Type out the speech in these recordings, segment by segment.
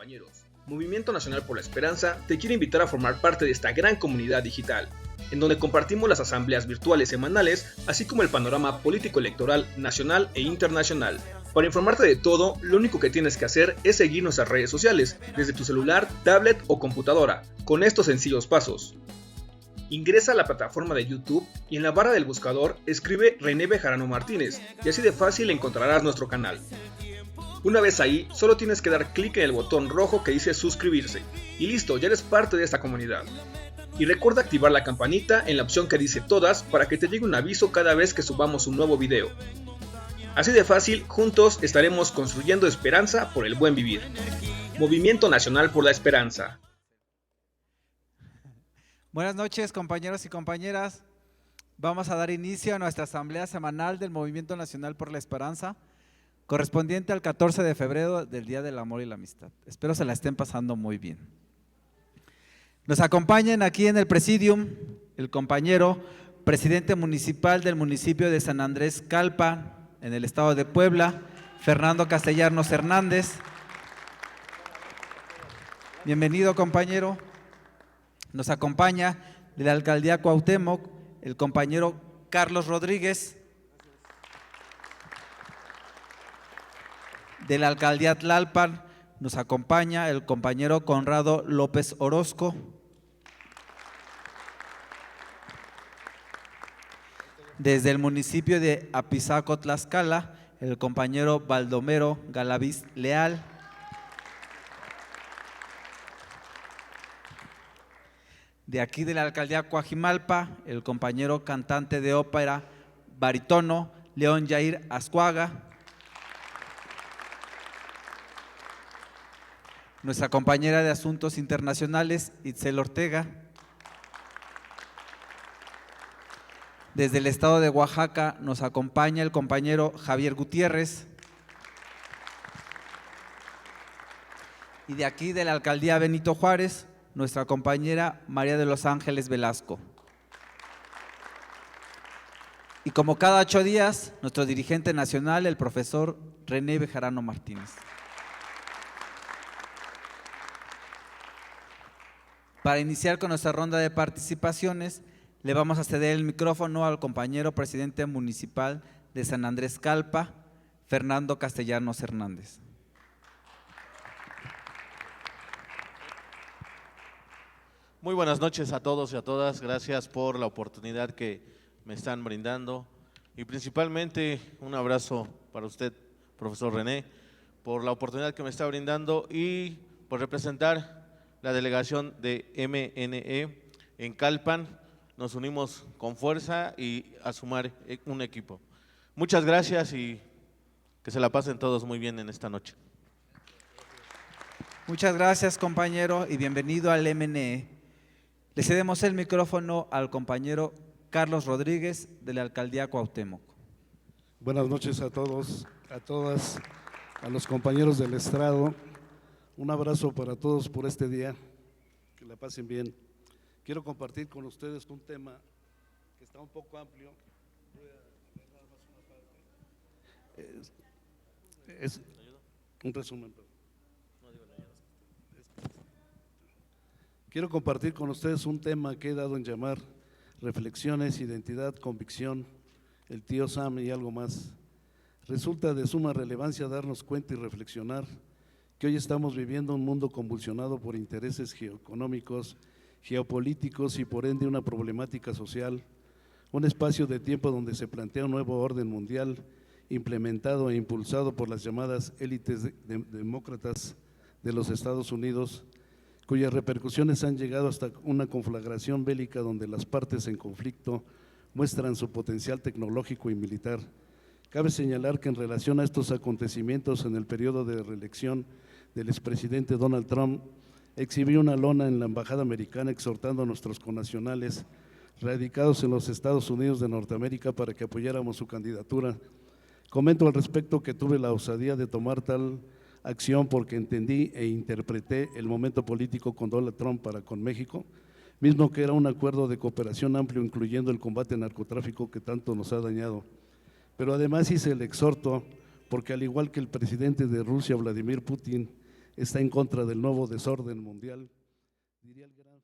compañeros. Movimiento Nacional por la Esperanza te quiere invitar a formar parte de esta gran comunidad digital, en donde compartimos las asambleas virtuales semanales, así como el panorama político-electoral nacional e internacional. Para informarte de todo, lo único que tienes que hacer es seguir nuestras redes sociales, desde tu celular, tablet o computadora, con estos sencillos pasos. Ingresa a la plataforma de YouTube y en la barra del buscador escribe René Bejarano Martínez y así de fácil encontrarás nuestro canal. Una vez ahí, solo tienes que dar clic en el botón rojo que dice suscribirse y listo, ya eres parte de esta comunidad. Y recuerda activar la campanita en la opción que dice todas para que te llegue un aviso cada vez que subamos un nuevo video. Así de fácil, juntos estaremos construyendo esperanza por el buen vivir. Movimiento Nacional por la Esperanza. Buenas noches, compañeros y compañeras. Vamos a dar inicio a nuestra asamblea semanal del Movimiento Nacional por la Esperanza, correspondiente al 14 de febrero del Día del Amor y la Amistad. Espero se la estén pasando muy bien. Nos acompañan aquí en el presidium el compañero presidente municipal del municipio de San Andrés Calpa, en el estado de Puebla, Fernando Castellanos Hernández. Bienvenido, compañero. Nos acompaña de la alcaldía Cuauhtémoc el compañero Carlos Rodríguez. De la alcaldía Tlalpan nos acompaña el compañero Conrado López Orozco. Desde el municipio de Apizaco, Tlaxcala, el compañero Baldomero Galaviz Leal. De aquí de la alcaldía Coajimalpa, el compañero cantante de ópera barítono León Yair Azcuaga. Nuestra compañera de Asuntos Internacionales, Itzel Ortega. Desde el estado de Oaxaca nos acompaña el compañero Javier Gutiérrez. Y de aquí de la alcaldía Benito Juárez, nuestra compañera María de los Ángeles Velasco. Y como cada 8 días, nuestro dirigente nacional, el profesor René Bejarano Martínez. Para iniciar con nuestra ronda de participaciones, le vamos a ceder el micrófono al compañero presidente municipal de San Andrés Calpa, Fernando Castellanos Hernández. Muy buenas noches a todos y a todas, gracias por la oportunidad que me están brindando y principalmente un abrazo para usted, profesor René, por la oportunidad que me está brindando y por representar la delegación de MNE en Calpan. Nos unimos con fuerza y a sumar un equipo. Muchas gracias y que se la pasen todos muy bien en esta noche. Muchas gracias, compañero, y bienvenido al MNE. Le cedemos el micrófono al compañero Carlos Rodríguez de la alcaldía Cuauhtémoc. Buenas noches a todos, a todas, a los compañeros del estrado. Un abrazo para todos por este día, que la pasen bien. Quiero compartir con ustedes un tema que está un poco amplio. Voy a ver nada más una parte. Es un resumen. Quiero compartir con ustedes un tema que he dado en llamar reflexiones, identidad, convicción, el tío Sam y algo más. Resulta de suma relevancia darnos cuenta y reflexionar que hoy estamos viviendo un mundo convulsionado por intereses geoeconómicos, geopolíticos y por ende una problemática social, un espacio de tiempo donde se plantea un nuevo orden mundial implementado e impulsado por las llamadas élites demócratas de los Estados Unidos, cuyas repercusiones han llegado hasta una conflagración bélica donde las partes en conflicto muestran su potencial tecnológico y militar. Cabe señalar que en relación a estos acontecimientos en el periodo de reelección del expresidente Donald Trump, exhibió una lona en la embajada americana exhortando a nuestros connacionales radicados en los Estados Unidos de Norteamérica para que apoyáramos su candidatura. Comento al respecto que tuve la osadía de tomar tal acción porque entendí e interpreté el momento político con Donald Trump para con México, mismo que era un acuerdo de cooperación amplio incluyendo el combate al narcotráfico que tanto nos ha dañado. Pero además hice el exhorto porque al igual que el presidente de Rusia, Vladimir Putin, está en contra del nuevo desorden mundial. Diría el gran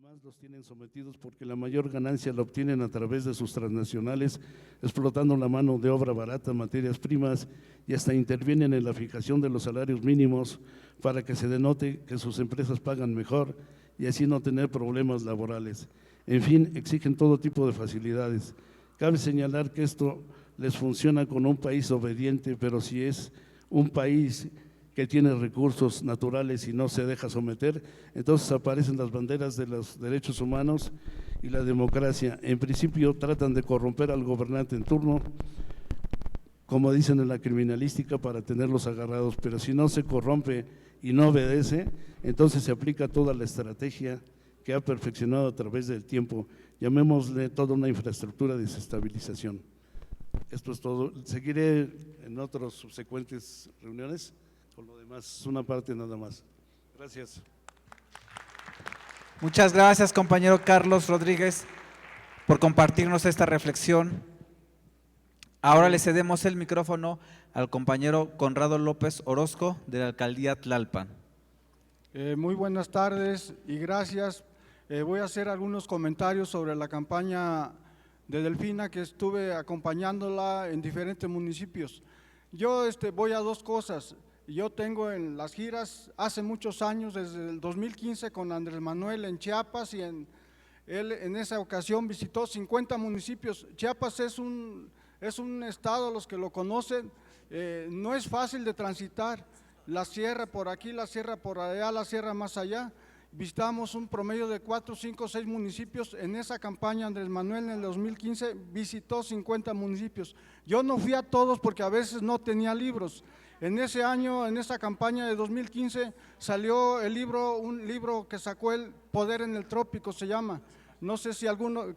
más los tienen sometidos porque la mayor ganancia la obtienen a través de sus transnacionales, explotando la mano de obra barata, materias primas y hasta intervienen en la fijación de los salarios mínimos para que se denote que sus empresas pagan mejor y así no tener problemas laborales. En fin, exigen todo tipo de facilidades. Cabe señalar que esto les funciona con un país obediente, pero si es un país que tiene recursos naturales y no se deja someter, entonces aparecen las banderas de los derechos humanos y la democracia. En principio tratan de corromper al gobernante en turno, como dicen en la criminalística, para tenerlos agarrados, pero si no se corrompe y no obedece, entonces se aplica toda la estrategia que ha perfeccionado a través del tiempo, llamémosle toda una infraestructura de desestabilización. Esto es todo. Seguiré en otras subsecuentes reuniones, con lo demás, una parte nada más. Gracias. Muchas gracias, compañero Carlos Rodríguez, por compartirnos esta reflexión. Ahora le cedemos el micrófono al compañero Conrado López Orozco, de la Alcaldía Tlalpan. Muy buenas tardes y gracias. Voy a hacer algunos comentarios sobre la campaña de Delfina, que estuve acompañándola en diferentes municipios. Yo voy a dos cosas. Yo tengo en las giras hace muchos años, desde el 2015 con Andrés Manuel en Chiapas, y él en esa ocasión visitó 50 municipios. Chiapas es un estado, los que lo conocen, no es fácil de transitar, la sierra por aquí, la sierra por allá, la sierra más allá. Visitamos un promedio de 4, 5, 6 municipios. En esa campaña Andrés Manuel en el 2015 visitó 50 municipios. Yo no fui a todos porque a veces no tenía libros. En ese año, en esa campaña de 2015, salió un libro que sacó él, Poder en el Trópico se llama. No sé si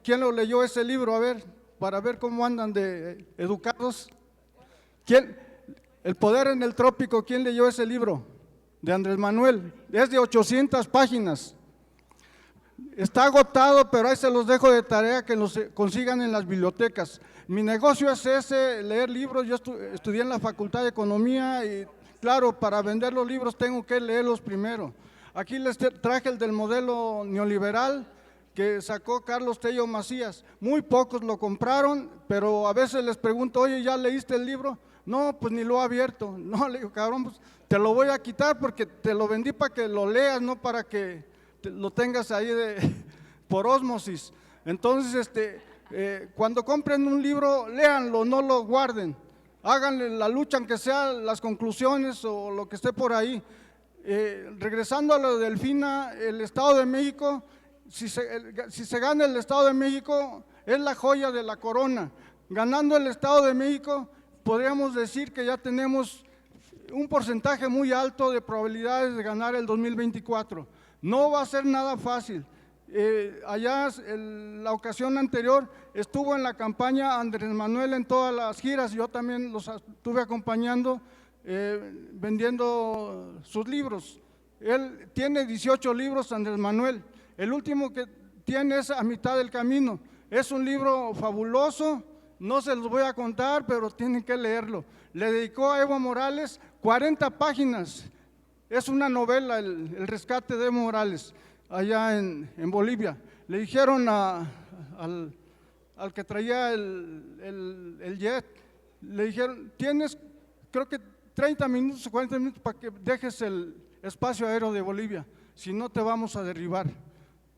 ¿quién lo leyó ese libro? A ver, para ver cómo andan de educados. El Poder en el Trópico, ¿quién leyó ese libro? De Andrés Manuel, es de 800 páginas. Está agotado, pero ahí se los dejo de tarea que los consigan en las bibliotecas. Mi negocio es ese, leer libros. Yo estudié en la Facultad de Economía y claro, para vender los libros tengo que leerlos primero. Aquí les traje el del modelo neoliberal que sacó Carlos Tello Macías. Muy pocos lo compraron, pero a veces les pregunto, oye, ¿ya leíste el libro? No, pues ni lo he abierto. No, le digo, cabrón, pues te lo voy a quitar porque te lo vendí para que lo leas, no para que lo tengas ahí por ósmosis. Entonces, cuando compren un libro, léanlo, no lo guarden. Háganle la lucha, aunque sea las conclusiones o lo que esté por ahí. Regresando a lo de Delfina, el Estado de México, si se gana el Estado de México, es la joya de la corona. Ganando el Estado de México, podríamos decir que ya tenemos un porcentaje muy alto de probabilidades de ganar el 2024. No va a ser nada fácil. Allá, la ocasión anterior, estuvo en la campaña Andrés Manuel en todas las giras. Yo también los estuve acompañando, vendiendo sus libros. Él tiene 18 libros, Andrés Manuel. El último que tiene es A mitad del camino. Es un libro fabuloso. No se los voy a contar, pero tienen que leerlo. Le dedicó a Evo Morales 40 páginas. Es una novela, el rescate de Evo Morales, allá en Bolivia. Le dijeron al que traía el jet, le dijeron, tienes creo que 30 minutos o 40 minutos para que dejes el espacio aéreo de Bolivia, si no te vamos a derribar.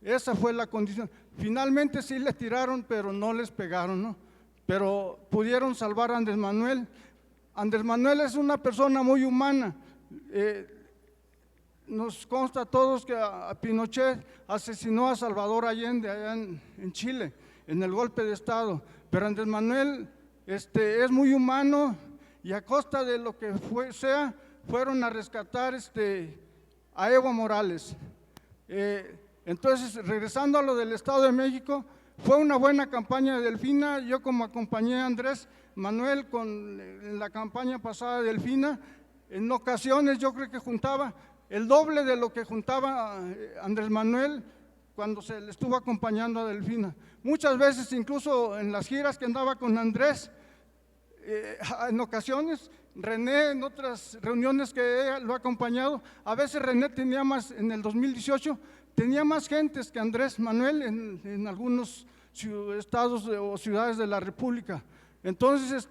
Esa fue la condición. Finalmente sí le tiraron, pero no les pegaron, ¿no? Pero pudieron salvar a Andrés Manuel. Andrés Manuel es una persona muy humana. Nos consta a todos que a Pinochet asesinó a Salvador Allende allá en Chile, en el golpe de Estado. Pero Andrés Manuel es muy humano y a costa de lo que fueron a rescatar a Evo Morales. Entonces, regresando a lo del Estado de México, fue una buena campaña de Delfina. Yo como acompañé a Andrés Manuel en la campaña pasada de Delfina, en ocasiones yo creo que juntaba el doble de lo que juntaba Andrés Manuel cuando se le estuvo acompañando a Delfina. Muchas veces, incluso en las giras que andaba con Andrés, en ocasiones, René, en otras reuniones que lo ha acompañado, a veces René tenía más, en el 2018, tenía más gentes que Andrés Manuel en algunos estados o ciudades de la República. Entonces,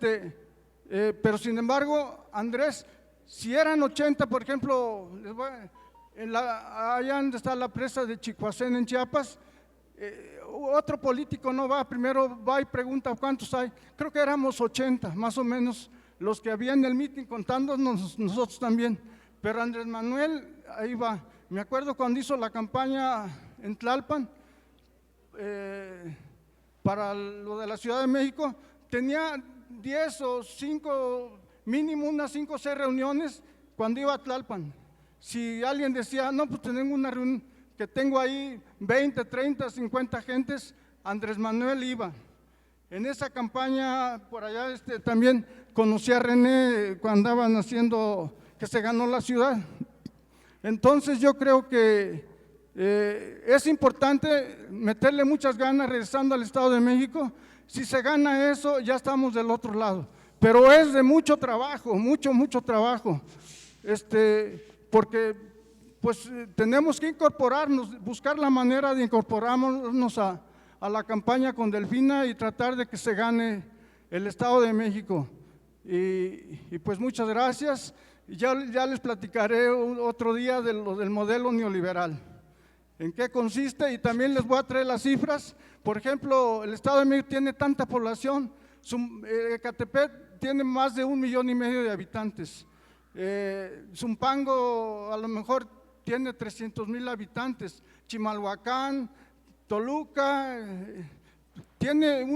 pero sin embargo, Andrés, si eran 80, por ejemplo, allá donde está la presa de Chicoacén en Chiapas, otro político no va, primero va y pregunta cuántos hay. Creo que éramos 80, más o menos, los que había en el mitin, contándonos nosotros también. Pero Andrés Manuel, ahí va. Me acuerdo cuando hizo la campaña en Tlalpan, para lo de la Ciudad de México, tenía 10 o 5, mínimo unas 5 o 6 reuniones cuando iba a Tlalpan. Si alguien decía, no, pues tengo una reunión que tengo ahí 20, 30, 50 gentes, Andrés Manuel iba. En esa campaña, por allá también conocí a René cuando andaban haciendo que se ganó la ciudad. Entonces yo creo que es importante meterle muchas ganas regresando al Estado de México. Si se gana eso, ya estamos del otro lado. Pero es de mucho trabajo, mucho trabajo. Porque pues tenemos que incorporarnos, buscar la manera de incorporarnos a la campaña con Delfina y tratar de que se gane el Estado de México. Y pues muchas gracias. Ya les platicaré otro día de lo del modelo neoliberal, en qué consiste, y también les voy a traer las cifras. Por ejemplo, el Estado de México tiene tanta población, Ecatepec tiene más de 1,5 millones de habitantes, Zumpango a lo mejor tiene 300,000 habitantes, Chimalhuacán, Toluca, tiene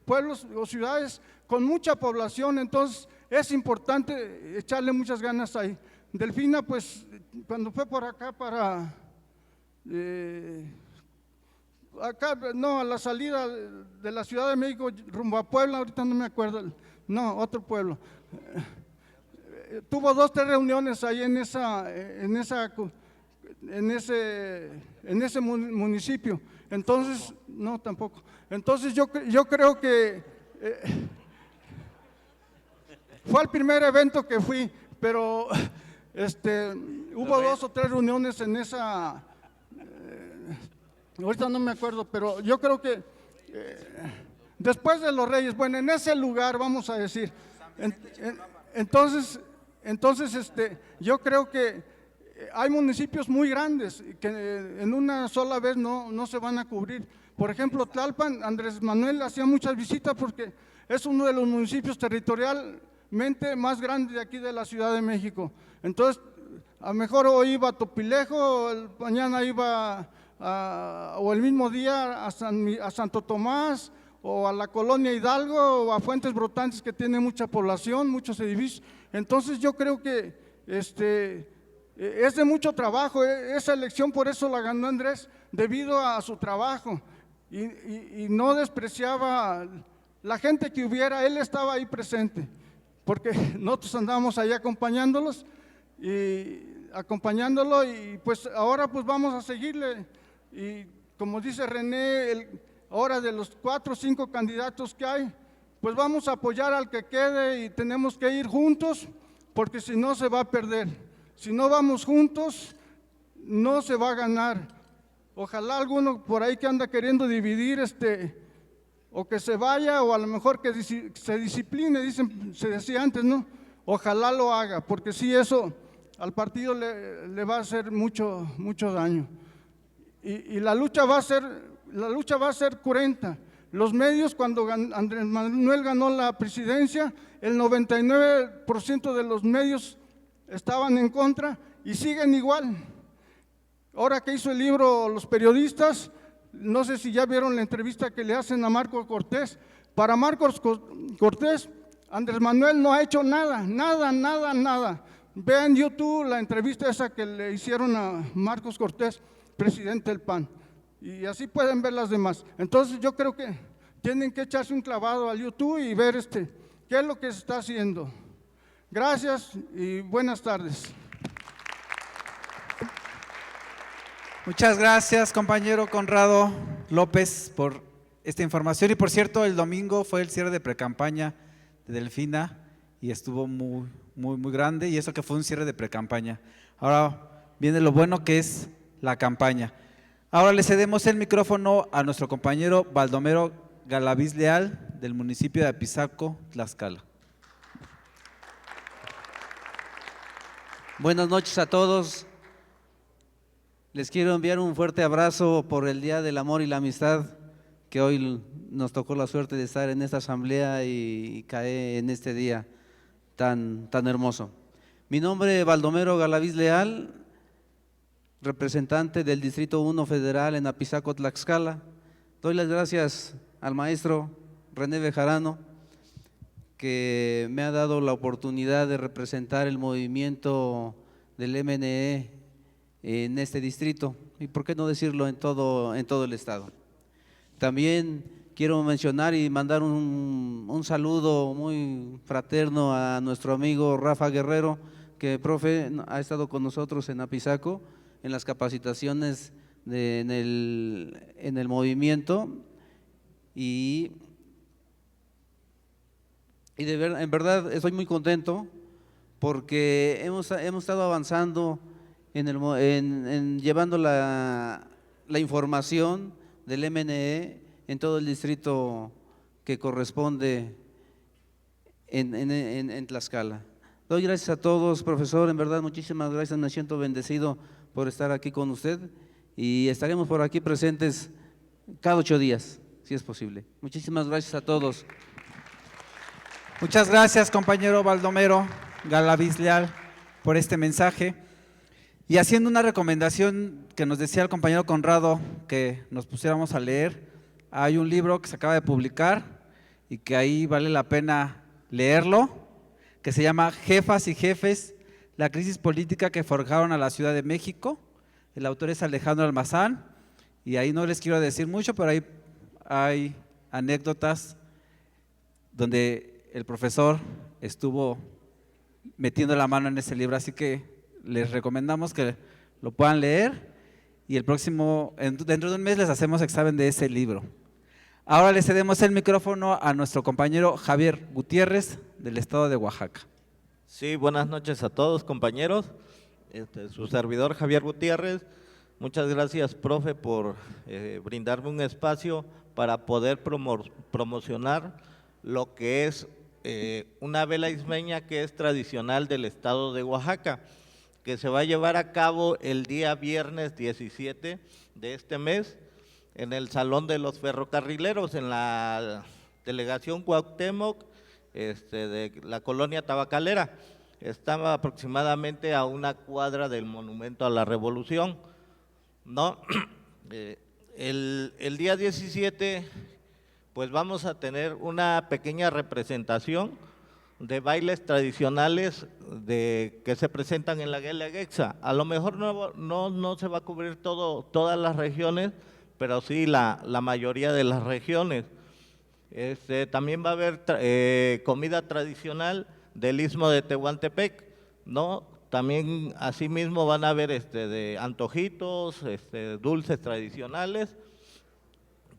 pueblos o ciudades con mucha población. Entonces es importante echarle muchas ganas ahí. Delfina, pues cuando fue por acá para a la salida de la Ciudad de México rumbo a Puebla, ahorita no me acuerdo, no, otro pueblo, tuvo 2 o 3 reuniones ahí en ese municipio. Entonces, no, tampoco. Entonces yo creo que fue el primer evento que fui, pero hubo 2 o 3 reuniones en esa, ahorita no me acuerdo, pero yo creo que después de los Reyes, bueno, en ese lugar vamos a decir, entonces yo creo que hay municipios muy grandes que en una sola vez no se van a cubrir. Por ejemplo, Tlalpan, Andrés Manuel hacía muchas visitas porque es uno de los municipios territorialmente más grandes de aquí de la Ciudad de México. Entonces, a lo mejor hoy iba a Topilejo, mañana iba o el mismo día a Santo Tomás, o a la Colonia Hidalgo, o a Fuentes Brotantes, que tiene mucha población, muchos edificios. Entonces yo creo que es de mucho trabajo. Esa elección por eso la ganó Andrés, debido a su trabajo, y no despreciaba la gente que hubiera, él estaba ahí presente, porque nosotros andábamos ahí acompañándolo, y pues ahora pues vamos a seguirle. Y como dice René, ahora de los 4 o 5 candidatos que hay, pues vamos a apoyar al que quede, y tenemos que ir juntos, porque si no se va a perder. Si no vamos juntos, no se va a ganar. Ojalá alguno por ahí que anda queriendo dividir, o que se vaya, o a lo mejor que se discipline, se decía antes, ¿no? Ojalá lo haga, porque sí, eso al partido le va a hacer mucho daño. Y la lucha va a ser cruenta. Los medios, cuando Andrés Manuel ganó la presidencia, el 99% de los medios estaban en contra y siguen igual. Ahora que hizo el libro los periodistas, no sé si ya vieron la entrevista que le hacen a Marcos Cortés. Para Marcos Cortés, Andrés Manuel no ha hecho nada. Vean en YouTube la entrevista esa que le hicieron a Marcos Cortés, presidente del PAN, y así pueden ver las demás. Entonces yo creo que tienen que echarse un clavado al YouTube y ver qué es lo que se está haciendo. Gracias y buenas tardes. Muchas gracias, compañero Conrado López, por esta información. Y por cierto, el domingo fue el cierre de precampaña de Delfina y estuvo muy grande, y eso que fue un cierre de precampaña. Ahora viene lo bueno, que es la campaña. Ahora le cedemos el micrófono a nuestro compañero Baldomero Galaviz Leal, del municipio de Apizaco, Tlaxcala. Buenas noches a todos. Les quiero enviar un fuerte abrazo por el Día del Amor y la Amistad, que hoy nos tocó la suerte de estar en esta asamblea y caer en este día tan hermoso. Mi nombre es Baldomero Galaviz Leal, representante del Distrito 1 Federal en Apizaco, Tlaxcala. Doy las gracias al maestro René Bejarano, que me ha dado la oportunidad de representar el movimiento del MNE en este distrito y por qué no decirlo en todo el estado. También quiero mencionar y mandar un saludo muy fraterno a nuestro amigo Rafa Guerrero, que profe ha estado con nosotros en Apizaco en las capacitaciones en el movimiento y en verdad estoy muy contento porque hemos estado avanzando en llevando la información del MNE en todo el distrito que corresponde en Tlaxcala. Doy gracias a todos, profesor, en verdad muchísimas gracias, me siento bendecido por estar aquí con usted y estaremos por aquí presentes cada 8 días, si es posible. Muchísimas gracias a todos. Muchas gracias, compañero Baldomero Galaviz Leal, por este mensaje. Y haciendo una recomendación que nos decía el compañero Conrado que nos pusiéramos a leer, hay un libro que se acaba de publicar y que ahí vale la pena leerlo, que se llama Jefas y Jefes, la crisis política que forjaron a la Ciudad de México. El autor es Alejandro Almazán y ahí no les quiero decir mucho, pero ahí hay anécdotas donde el profesor estuvo metiendo la mano en ese libro, así que les recomendamos que lo puedan leer y dentro de un mes les hacemos examen de ese libro. Ahora le cedemos el micrófono a nuestro compañero Javier Gutiérrez del estado de Oaxaca. Sí, buenas noches a todos, compañeros. Su servidor Javier Gutiérrez. Muchas gracias, profe, por brindarme un espacio para poder promocionar lo que es una vela ismeña que es tradicional del estado de Oaxaca, que se va a llevar a cabo el día viernes 17 de este mes en el Salón de los Ferrocarrileros, en la delegación Cuauhtémoc, de la colonia Tabacalera. Estaba aproximadamente a una cuadra del Monumento a la Revolución, ¿no? El día 17, pues vamos a tener una pequeña representación de bailes tradicionales que se presentan en la Guelaguetza. A lo mejor no se va a cubrir todas las regiones, pero sí la mayoría de las regiones. También va a haber comida tradicional del Istmo de Tehuantepec, ¿no? También asimismo van a haber de antojitos, dulces tradicionales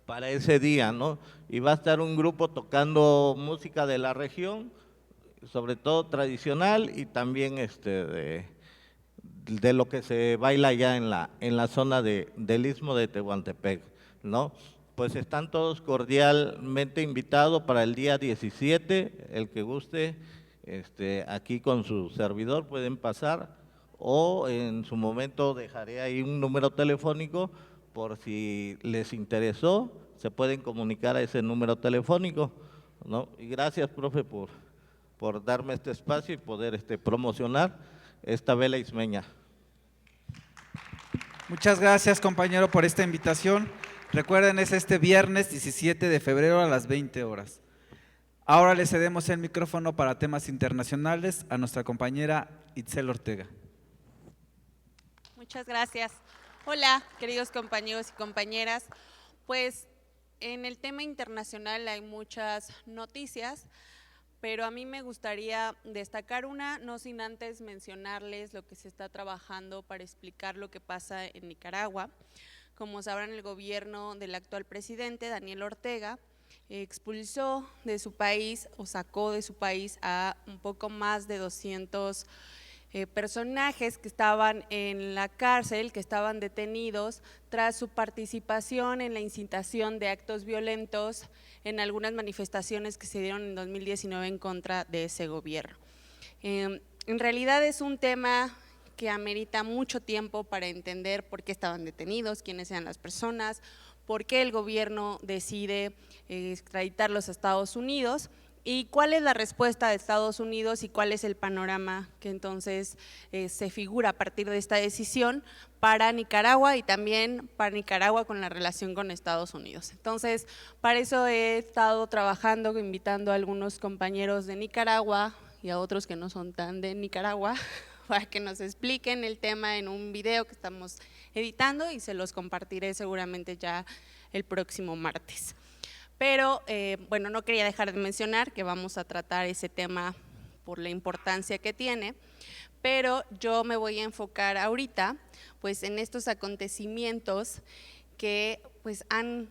para ese día, ¿no? Y va a estar un grupo tocando música de la región, sobre todo tradicional y también de lo que se baila allá en la zona del Istmo de Tehuantepec, ¿no? Pues están todos cordialmente invitados para el día 17, el que guste, aquí con su servidor pueden pasar o en su momento dejaré ahí un número telefónico por si les interesó, se pueden comunicar a ese número telefónico, ¿no? Y gracias, profe, por darme este espacio y poder promocionar esta vela ismeña. Muchas gracias, compañero, por esta invitación. Recuerden, es este viernes 17 de febrero a las 20 horas. Ahora le cedemos el micrófono para temas internacionales a nuestra compañera Itzel Ortega. Muchas gracias. Hola, queridos compañeros y compañeras. Pues en el tema internacional hay muchas noticias, pero a mí me gustaría destacar una, no sin antes mencionarles lo que se está trabajando para explicar lo que pasa en Nicaragua. Como sabrán, el gobierno del actual presidente, Daniel Ortega, expulsó de su país o sacó de su país a un poco más de 200 personajes que estaban en la cárcel, que estaban detenidos tras su participación en la incitación de actos violentos en algunas manifestaciones que se dieron en 2019 en contra de ese gobierno. En realidad es un tema que amerita mucho tiempo para entender por qué estaban detenidos, quiénes eran las personas, por qué el gobierno decide extraditarlos a Estados Unidos y cuál es la respuesta de Estados Unidos y cuál es el panorama que entonces se figura a partir de esta decisión para Nicaragua y también para Nicaragua con la relación con Estados Unidos. Entonces, para eso he estado trabajando, invitando a algunos compañeros de Nicaragua y a otros que no son tan de Nicaragua para que nos expliquen el tema en un video que estamos editando y se los compartiré seguramente ya el próximo martes. Pero bueno, no quería dejar de mencionar que vamos a tratar ese tema por la importancia que tiene, pero yo me voy a enfocar ahorita pues en estos acontecimientos que pues han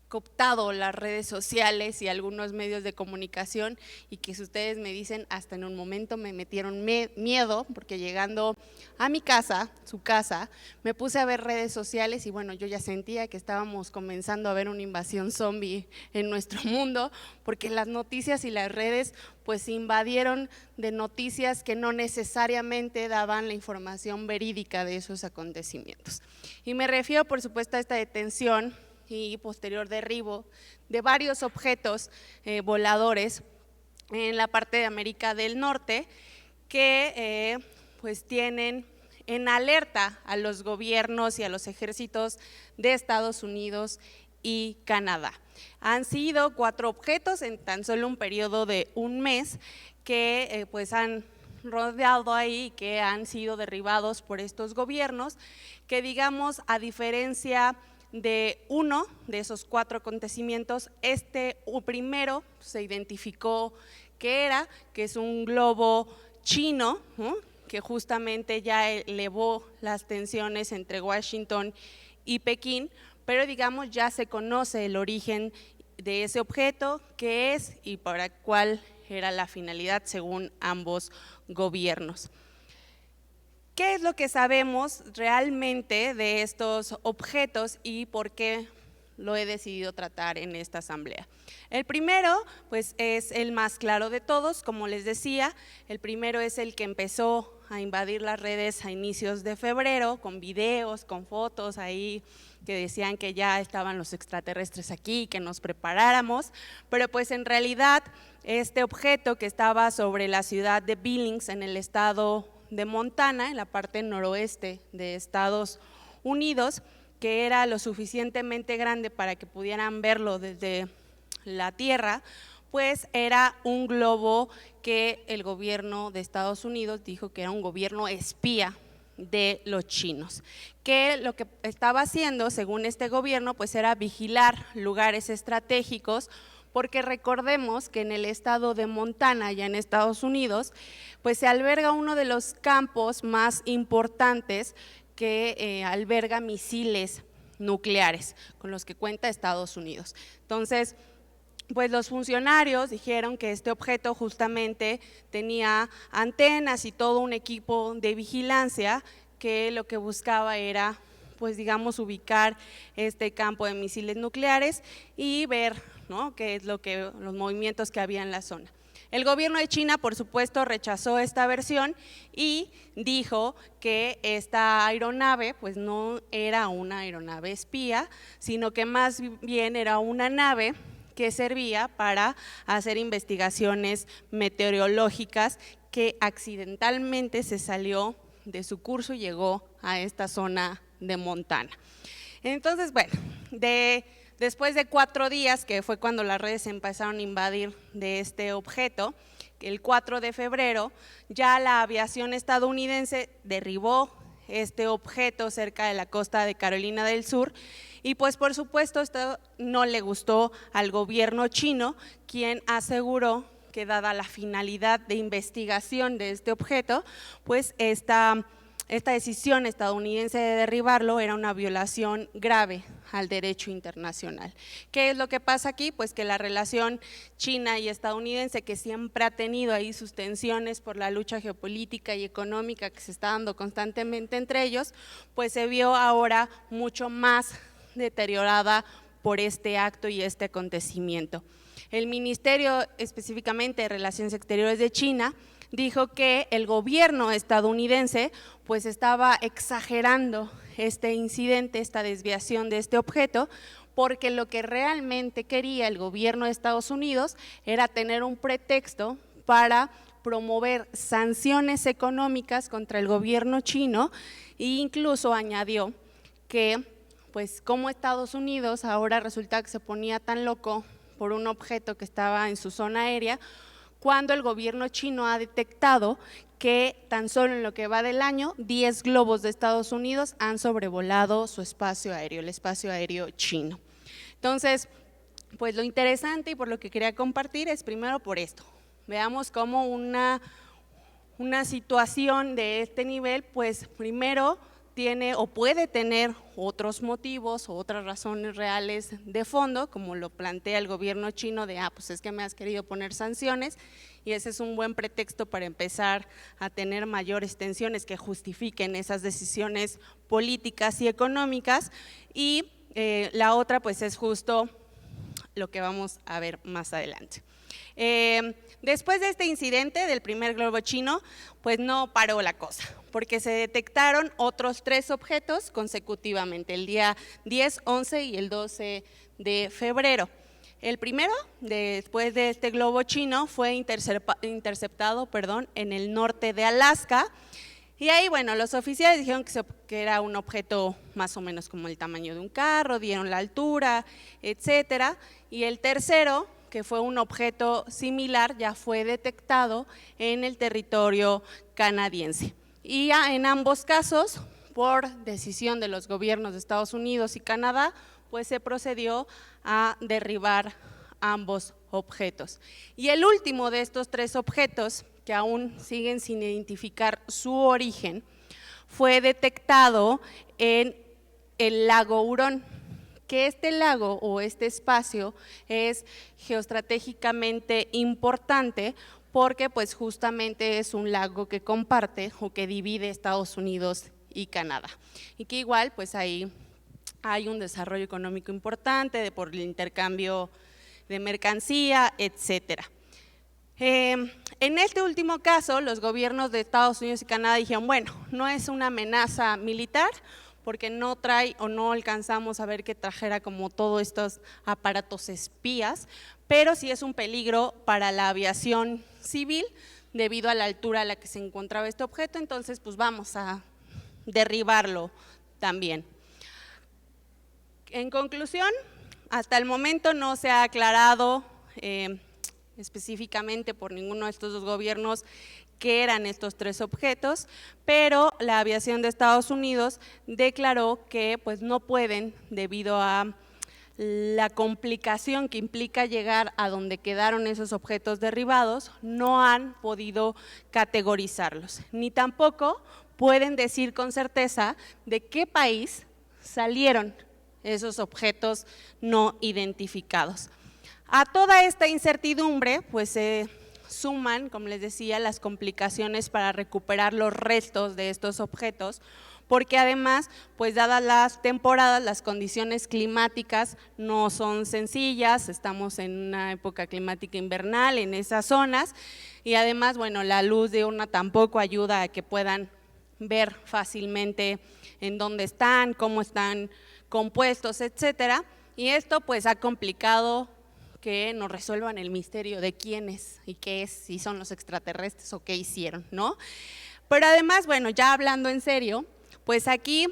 cooptado las redes sociales y algunos medios de comunicación y que si ustedes me dicen, hasta en un momento me metieron miedo porque llegando a mi casa, su casa, me puse a ver redes sociales y bueno, yo ya sentía que estábamos comenzando a ver una invasión zombie en nuestro mundo porque las noticias y las redes pues se invadieron de noticias que no necesariamente daban la información verídica de esos acontecimientos. Y me refiero por supuesto a esta detención y posterior derribo de varios objetos voladores en la parte de América del Norte que pues tienen en alerta a los gobiernos y a los ejércitos de Estados Unidos y Canadá. Han sido 4 objetos en tan solo un periodo de un mes que pues han rodeado ahí, que han sido derribados por estos gobiernos, que digamos a diferencia de uno de esos 4 acontecimientos, primero se identificó que es un globo chino, ¿no?, que justamente ya elevó las tensiones entre Washington y Pekín, pero digamos ya se conoce el origen de ese objeto, qué es y para cuál era la finalidad según ambos gobiernos. ¿Qué es lo que sabemos realmente de estos objetos y por qué lo he decidido tratar en esta asamblea? El primero, pues es el más claro de todos, como les decía, el primero es el que empezó a invadir las redes a inicios de febrero, con videos, con fotos ahí que decían que ya estaban los extraterrestres aquí, que nos preparáramos, pero pues en realidad este objeto que estaba sobre la ciudad de Billings en el estado de Montana, en la parte noroeste de Estados Unidos, que era lo suficientemente grande para que pudieran verlo desde la tierra, pues era un globo que el gobierno de Estados Unidos dijo que era un gobierno espía de los chinos, que lo que estaba haciendo según este gobierno pues era vigilar lugares estratégicos, porque recordemos que en el estado de Montana, ya en Estados Unidos, pues se alberga uno de los campos más importantes que alberga misiles nucleares con los que cuenta Estados Unidos. Entonces, pues los funcionarios dijeron que este objeto justamente tenía antenas y todo un equipo de vigilancia que lo que buscaba era, pues digamos, ubicar este campo de misiles nucleares y ver, ¿no?, qué es los movimientos que había en la zona. El gobierno de China, por supuesto, rechazó esta versión y dijo que esta aeronave pues no era una aeronave espía, sino que más bien era una nave que servía para hacer investigaciones meteorológicas, que accidentalmente se salió de su curso y llegó a esta zona de Montana. Entonces, bueno, después de 4 días, que fue cuando las redes empezaron a invadir de este objeto, el 4 de febrero, ya la aviación estadounidense derribó este objeto cerca de la costa de Carolina del Sur y pues por supuesto esto no le gustó al gobierno chino, quien aseguró que dada la finalidad de investigación de este objeto, pues esta decisión estadounidense de derribarlo era una violación grave al derecho internacional. ¿Qué es lo que pasa aquí? Pues que la relación china y estadounidense, que siempre ha tenido ahí sus tensiones por la lucha geopolítica y económica que se está dando constantemente entre ellos, pues se vio ahora mucho más deteriorada por este acto y este acontecimiento. El Ministerio específicamente de Relaciones Exteriores de China dijo que el gobierno estadounidense pues estaba exagerando este incidente, esta desviación de este objeto, porque lo que realmente quería el gobierno de Estados Unidos era tener un pretexto para promover sanciones económicas contra el gobierno chino, e incluso añadió que pues como Estados Unidos ahora resulta que se ponía tan loco por un objeto que estaba en su zona aérea, cuando el gobierno chino ha detectado que tan solo en lo que va del año, 10 globos de Estados Unidos han sobrevolado su espacio aéreo, el espacio aéreo chino. Entonces, pues lo interesante y por lo que quería compartir es primero por esto. Veamos cómo una situación de este nivel, pues primero tiene o puede tener otros motivos o otras razones reales de fondo, como lo plantea el gobierno chino de, pues es que me has querido poner sanciones y ese es un buen pretexto para empezar a tener mayores tensiones que justifiquen esas decisiones políticas y económicas. Y la otra pues es justo lo que vamos a ver más adelante. Después de este incidente del primer globo chino, pues no paró la cosa, porque se detectaron otros 3 objetos consecutivamente, el día 10, 11 y el 12 de febrero. El primero, después de este globo chino, fue interceptado en el norte de Alaska, y ahí, bueno, los oficiales dijeron que era un objeto más o menos como el tamaño de un carro, dieron la altura, etcétera, y el tercero, que fue un objeto similar, ya fue detectado en el territorio canadiense. Y en ambos casos, por decisión de los gobiernos de Estados Unidos y Canadá, pues se procedió a derribar ambos objetos. Y el último de estos 3 objetos, que aún siguen sin identificar su origen, fue detectado en el lago Hurón, que este lago o este espacio es geoestratégicamente importante porque pues justamente es un lago que comparte o que divide Estados Unidos y Canadá, y que igual pues ahí hay un desarrollo económico importante por el intercambio de mercancía, etcétera. En este último caso, los gobiernos de Estados Unidos y Canadá dijeron, bueno, no es una amenaza militar, porque no trae o no alcanzamos a ver que trajera como todos estos aparatos espías, pero sí es un peligro para la aviación civil debido a la altura a la que se encontraba este objeto, entonces pues vamos a derribarlo también. En conclusión, hasta el momento no se ha aclarado específicamente por ninguno de estos 2 gobiernos qué eran estos 3 objetos, pero la aviación de Estados Unidos declaró que pues no pueden, debido a la complicación que implica llegar a donde quedaron esos objetos derribados, no han podido categorizarlos, ni tampoco pueden decir con certeza de qué país salieron esos objetos no identificados. A toda esta incertidumbre, pues se suman, como les decía, las complicaciones para recuperar los restos de estos objetos, porque además, pues dadas las temporadas, las condiciones climáticas no son sencillas, estamos en una época climática invernal en esas zonas, y además, bueno, la luz diurna tampoco ayuda a que puedan ver fácilmente en dónde están, cómo están compuestos, etcétera, y esto pues ha complicado que nos resuelvan el misterio de quién es y qué es, si son los extraterrestres o qué hicieron, ¿no? Pero además, bueno, ya hablando en serio, pues aquí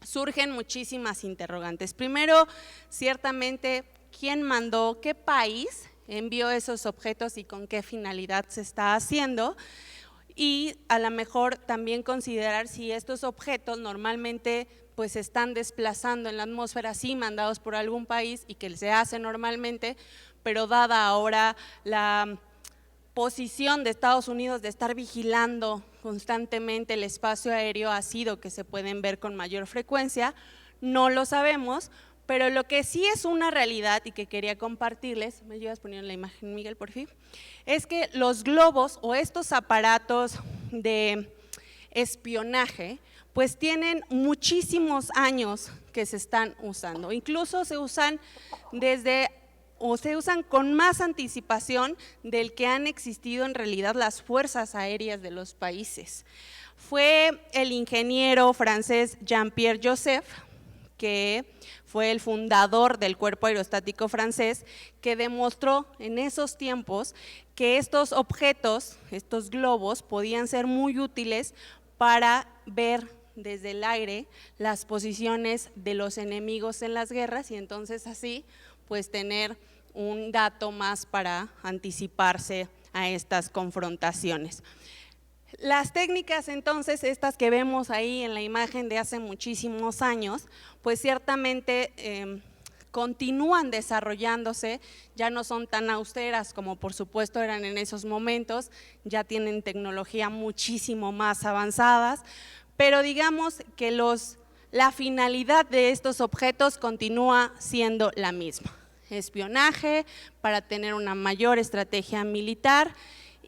surgen muchísimas interrogantes. Primero, ciertamente, ¿quién mandó, qué país envió esos objetos y con qué finalidad se está haciendo? Y a lo mejor también considerar si estos objetos normalmente pues se están desplazando en la atmósfera, sí, mandados por algún país y que se hace normalmente, pero dada ahora la posición de Estados Unidos de estar vigilando constantemente el espacio aéreo, ha sido que se pueden ver con mayor frecuencia, no lo sabemos, pero lo que sí es una realidad y que quería compartirles, ¿me ayudas poniendo la imagen, Miguel, por fin? Es que los globos o estos aparatos de espionaje pues tienen muchísimos años que se están usando, incluso se usan desde o se usan con más anticipación del que han existido en realidad las fuerzas aéreas de los países. Fue el ingeniero francés Jean-Pierre Joseph, que fue el fundador del Cuerpo Aerostático francés, que demostró en esos tiempos que estos objetos, estos globos, podían ser muy útiles para ver desde el aire las posiciones de los enemigos en las guerras y entonces así pues tener un dato más para anticiparse a estas confrontaciones. Las técnicas entonces, estas que vemos ahí en la imagen de hace muchísimos años, pues ciertamente continúan desarrollándose, ya no son tan austeras como por supuesto eran en esos momentos, ya tienen tecnología muchísimo más avanzadas, pero digamos que la finalidad de estos objetos continúa siendo la misma: espionaje para tener una mayor estrategia militar,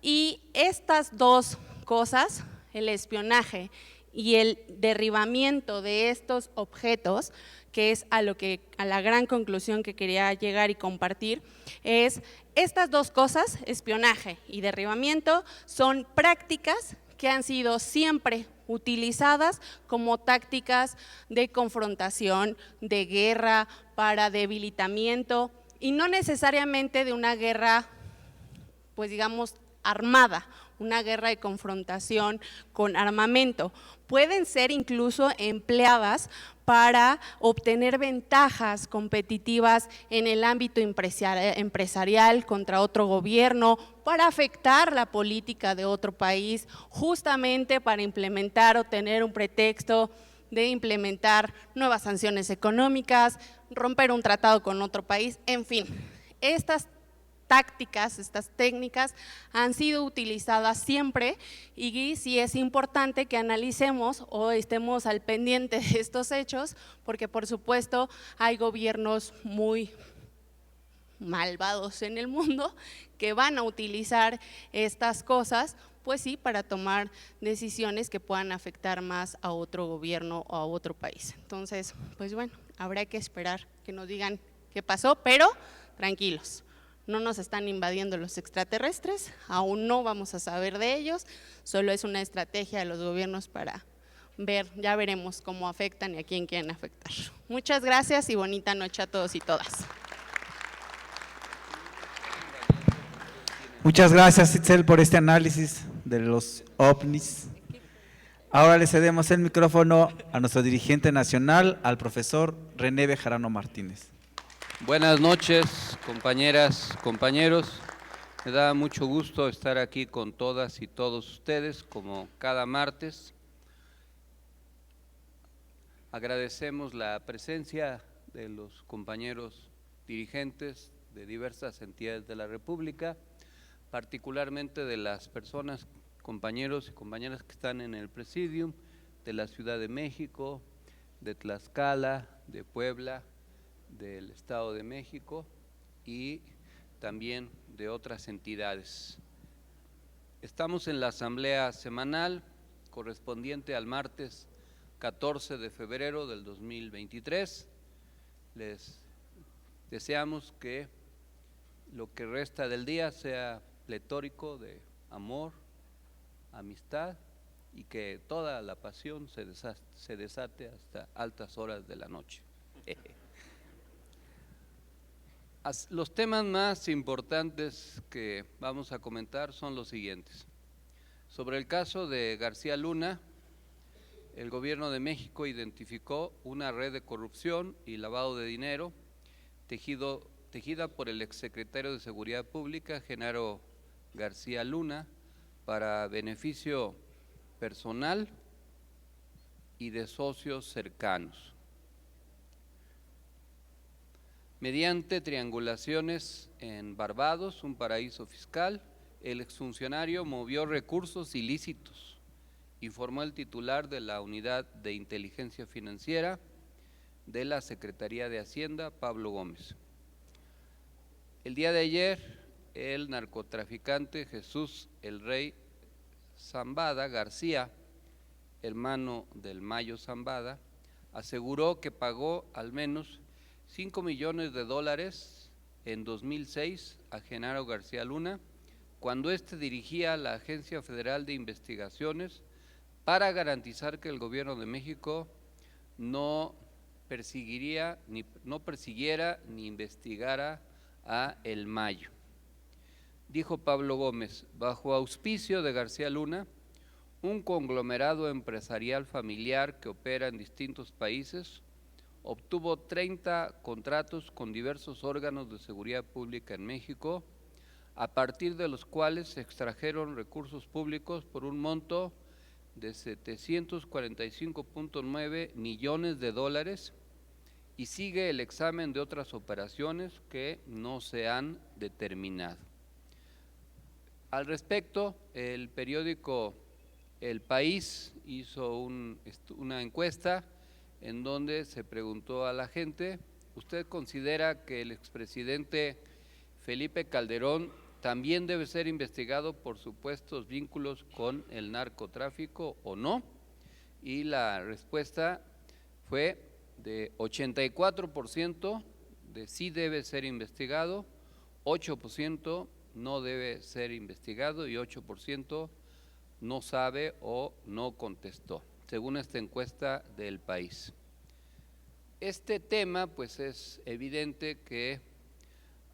y estas dos cosas, el espionaje y el derribamiento de estos objetos, que es a la gran conclusión que quería llegar y compartir, es estas dos cosas, espionaje y derribamiento, son prácticas que han sido siempre utilizadas como tácticas de confrontación, de guerra, para debilitamiento, y no necesariamente de una guerra, pues digamos, armada, una guerra de confrontación con armamento. Pueden ser incluso empleadas para obtener ventajas competitivas en el ámbito empresarial contra otro gobierno, para afectar la política de otro país, justamente para implementar o tener un pretexto de implementar nuevas sanciones económicas, romper un tratado con otro país, en fin. Estas tácticas, estas técnicas han sido utilizadas siempre, y sí es importante que analicemos o estemos al pendiente de estos hechos, porque por supuesto hay gobiernos muy malvados en el mundo que van a utilizar estas cosas, pues sí, para tomar decisiones que puedan afectar más a otro gobierno o a otro país. Entonces, pues bueno, habrá que esperar que nos digan qué pasó, pero tranquilos. No nos están invadiendo los extraterrestres, aún no vamos a saber de ellos, solo es una estrategia de los gobiernos para ver, ya veremos cómo afectan y a quién quieren afectar. Muchas gracias y bonita noche a todos y todas. Muchas gracias, Itzel, por este análisis de los ovnis. Ahora le cedemos el micrófono a nuestro dirigente nacional, al profesor René Bejarano Martínez. Buenas noches, compañeras, compañeros. Me da mucho gusto estar aquí con todas y todos ustedes, como cada martes. Agradecemos la presencia de los compañeros dirigentes de diversas entidades de la República, particularmente de las personas, compañeros y compañeras que están en el Presidium, de la Ciudad de México, de Tlaxcala, de Puebla, del Estado de México y también de otras entidades. Estamos en la asamblea semanal correspondiente al martes 14 de febrero del 2023. Les deseamos que lo que resta del día sea pletórico de amor, amistad, y que toda la pasión se desate hasta altas horas de la noche. Los temas más importantes que vamos a comentar son los siguientes. Sobre el caso de García Luna, el gobierno de México identificó una red de corrupción y lavado de dinero tejida por el exsecretario de Seguridad Pública, Genaro García Luna, para beneficio personal y de socios cercanos. Mediante triangulaciones en Barbados, un paraíso fiscal, el exfuncionario movió recursos ilícitos, informó el titular de la Unidad de Inteligencia Financiera de la Secretaría de Hacienda, Pablo Gómez. El día de ayer, el narcotraficante Jesús el Rey Zambada García, hermano del Mayo Zambada, aseguró que pagó al menos $5 millones en 2006 a Genaro García Luna, cuando éste dirigía la Agencia Federal de Investigaciones, para garantizar que el gobierno de México no persiguiera ni investigara a El Mayo. Dijo Pablo Gómez: bajo auspicio de García Luna, un conglomerado empresarial familiar que opera en distintos países obtuvo 30 contratos con diversos órganos de seguridad pública en México, a partir de los cuales se extrajeron recursos públicos por un monto de 745.9 millones de dólares, y sigue el examen de otras operaciones que no se han determinado. Al respecto, el periódico El País hizo una encuesta en donde se preguntó a la gente: ¿usted considera que el expresidente Felipe Calderón también debe ser investigado por supuestos vínculos con el narcotráfico o no? Y la respuesta fue de 84% de sí debe ser investigado, 8% no debe ser investigado y 8% no sabe o no contestó, según esta encuesta del País. Este tema, pues, es evidente que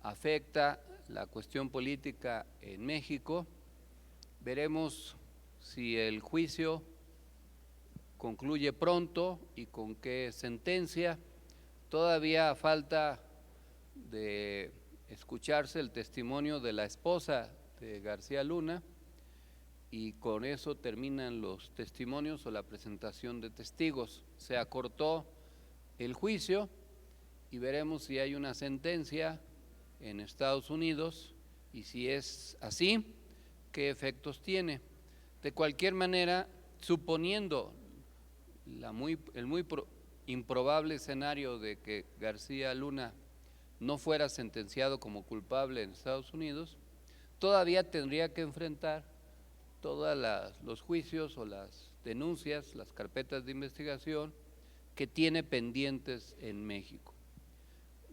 afecta la cuestión política en México. Veremos si el juicio concluye pronto y con qué sentencia. Todavía falta de escucharse el testimonio de la esposa de García Luna, y con eso terminan los testimonios o la presentación de testigos. Se acortó el juicio y veremos si hay una sentencia en Estados Unidos, y si es así, qué efectos tiene. De cualquier manera, suponiendo el muy improbable escenario de que García Luna no fuera sentenciado como culpable en Estados Unidos, todavía tendría que enfrentar todos los juicios o las denuncias, las carpetas de investigación que tiene pendientes en México.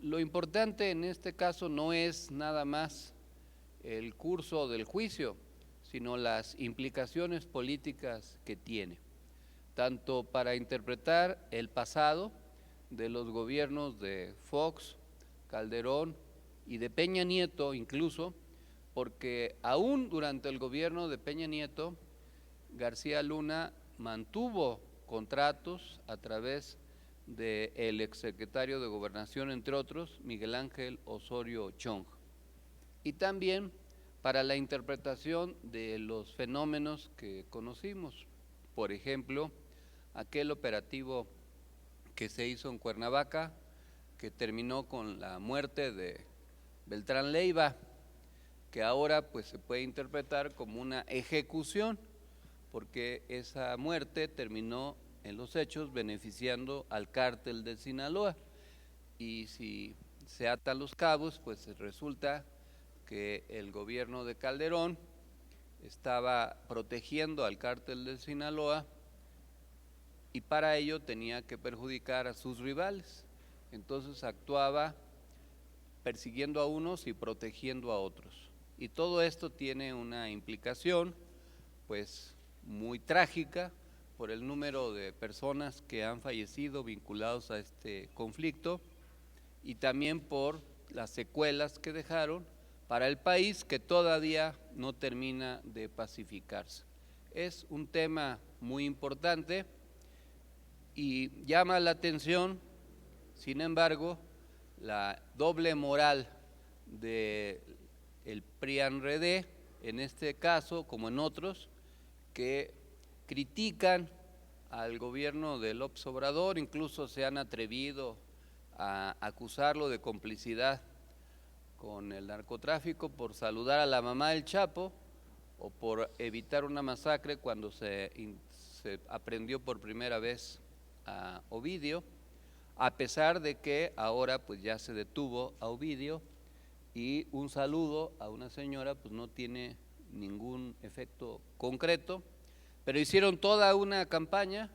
Lo importante en este caso no es nada más el curso del juicio, sino las implicaciones políticas que tiene, tanto para interpretar el pasado de los gobiernos de Fox, Calderón y de Peña Nieto incluso, porque aún durante el gobierno de Peña Nieto, García Luna mantuvo contratos a través del exsecretario de Gobernación, entre otros, Miguel Ángel Osorio Chong. Y también para la interpretación de los fenómenos que conocimos, por ejemplo, aquel operativo que se hizo en Cuernavaca, que terminó con la muerte de Beltrán Leiva, que ahora pues se puede interpretar como una ejecución, porque esa muerte terminó en los hechos beneficiando al cártel de Sinaloa. Y si se atan los cabos, pues resulta que el gobierno de Calderón estaba protegiendo al cártel de Sinaloa, y para ello tenía que perjudicar a sus rivales. Entonces actuaba persiguiendo a unos y protegiendo a otros. Y todo esto tiene una implicación pues muy trágica por el número de personas que han fallecido vinculados a este conflicto, y también por las secuelas que dejaron para el país, que todavía no termina de pacificarse. Es un tema muy importante y llama la atención, sin embargo, la doble moral de el PRIAN-RD, en este caso como en otros, que critican al gobierno de López Obrador, incluso se han atrevido a acusarlo de complicidad con el narcotráfico por saludar a la mamá del Chapo, o por evitar una masacre cuando se aprehendió por primera vez a Ovidio, a pesar de que ahora pues ya se detuvo a Ovidio, y un saludo a una señora pues no tiene ningún efecto concreto, pero hicieron toda una campaña,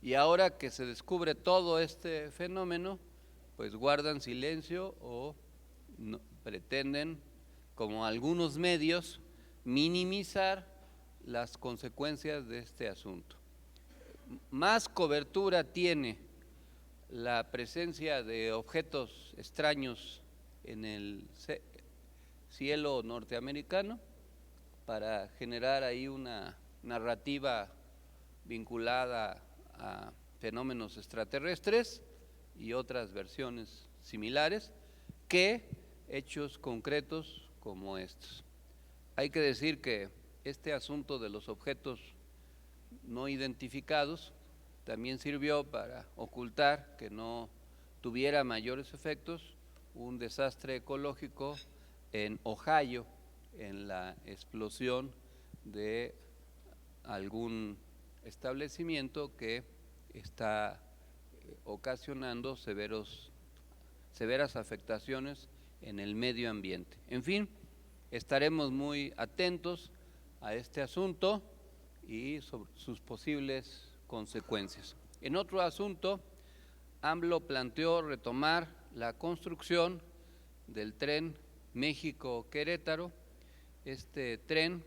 y ahora que se descubre todo este fenómeno, pues guardan silencio o no, pretenden, como algunos medios, minimizar las consecuencias de este asunto. Más cobertura tiene la presencia de objetos extraños en el cielo norteamericano para generar ahí una narrativa vinculada a fenómenos extraterrestres y otras versiones similares que hechos concretos como estos. Hay que decir que este asunto de los objetos no identificados también sirvió para ocultar que no tuviera mayores efectos un desastre ecológico en Ohio, en la explosión de algún establecimiento que está ocasionando severas afectaciones en el medio ambiente. En fin, estaremos muy atentos a este asunto y sobre sus posibles consecuencias. En otro asunto, AMLO planteó retomar la construcción del tren México-Querétaro. Este tren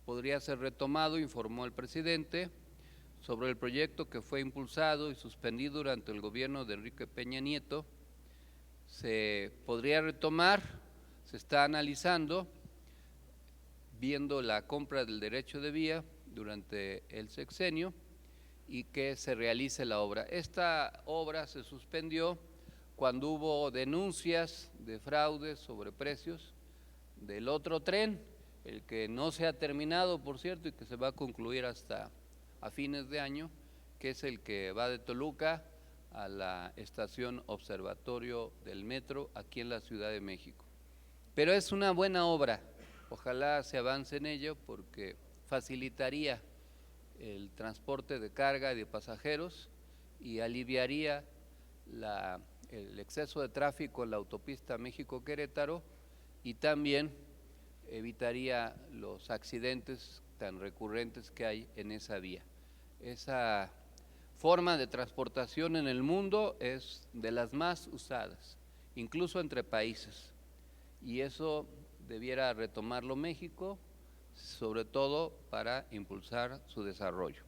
podría ser retomado, informó el presidente, sobre el proyecto que fue impulsado y suspendido durante el gobierno de Enrique Peña Nieto. Se podría retomar, se está analizando, viendo la compra del derecho de vía durante el sexenio y que se realice la obra. Esta obra se suspendió cuando hubo denuncias de fraude sobre precios del otro tren, el que no se ha terminado, por cierto, y que se va a concluir hasta a fines de año, que es el que va de Toluca a la estación Observatorio del Metro aquí en la Ciudad de México. Pero es una buena obra, ojalá se avance en ello porque facilitaría el transporte de carga y de pasajeros y aliviaría el exceso de tráfico en la autopista México-Querétaro y también evitaría los accidentes tan recurrentes que hay en esa vía. Esa forma de transportación en el mundo es de las más usadas, incluso entre países, y eso debiera retomarlo México, sobre todo para impulsar su desarrollo.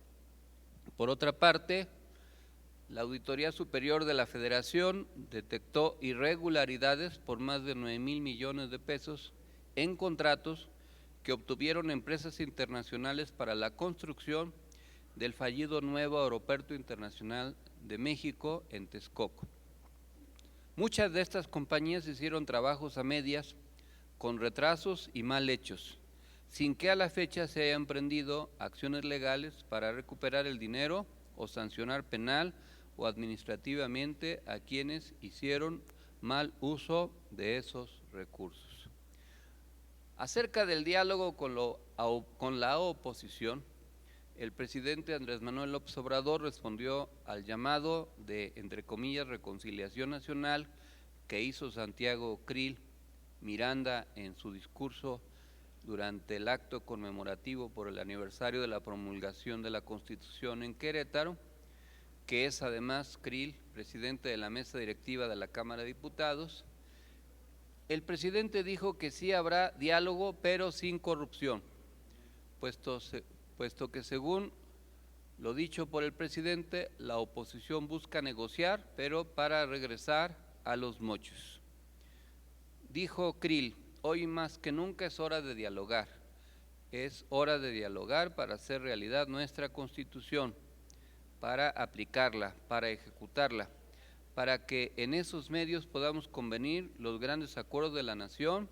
Por otra parte, la Auditoría Superior de la Federación detectó irregularidades por más de 9,000 millones de pesos en contratos que obtuvieron empresas internacionales para la construcción del fallido nuevo Aeropuerto Internacional de México en Texcoco. Muchas de estas compañías hicieron trabajos a medias, con retrasos y mal hechos, sin que a la fecha se hayan emprendido acciones legales para recuperar el dinero o sancionar penal o administrativamente a quienes hicieron mal uso de esos recursos. Acerca del diálogo con la oposición, el presidente Andrés Manuel López Obrador respondió al llamado de, entre comillas, reconciliación nacional que hizo Santiago Krill Miranda en su discurso durante el acto conmemorativo por el aniversario de la promulgación de la Constitución en Querétaro, que es además Krill, presidente de la mesa directiva de la Cámara de Diputados. El presidente dijo que sí habrá diálogo, pero sin corrupción, puesto que según lo dicho por el presidente, la oposición busca negociar, pero para regresar a los mochos. Dijo Krill, hoy más que nunca es hora de dialogar para hacer realidad nuestra Constitución, para aplicarla, para ejecutarla, para que en esos medios podamos convenir los grandes acuerdos de la nación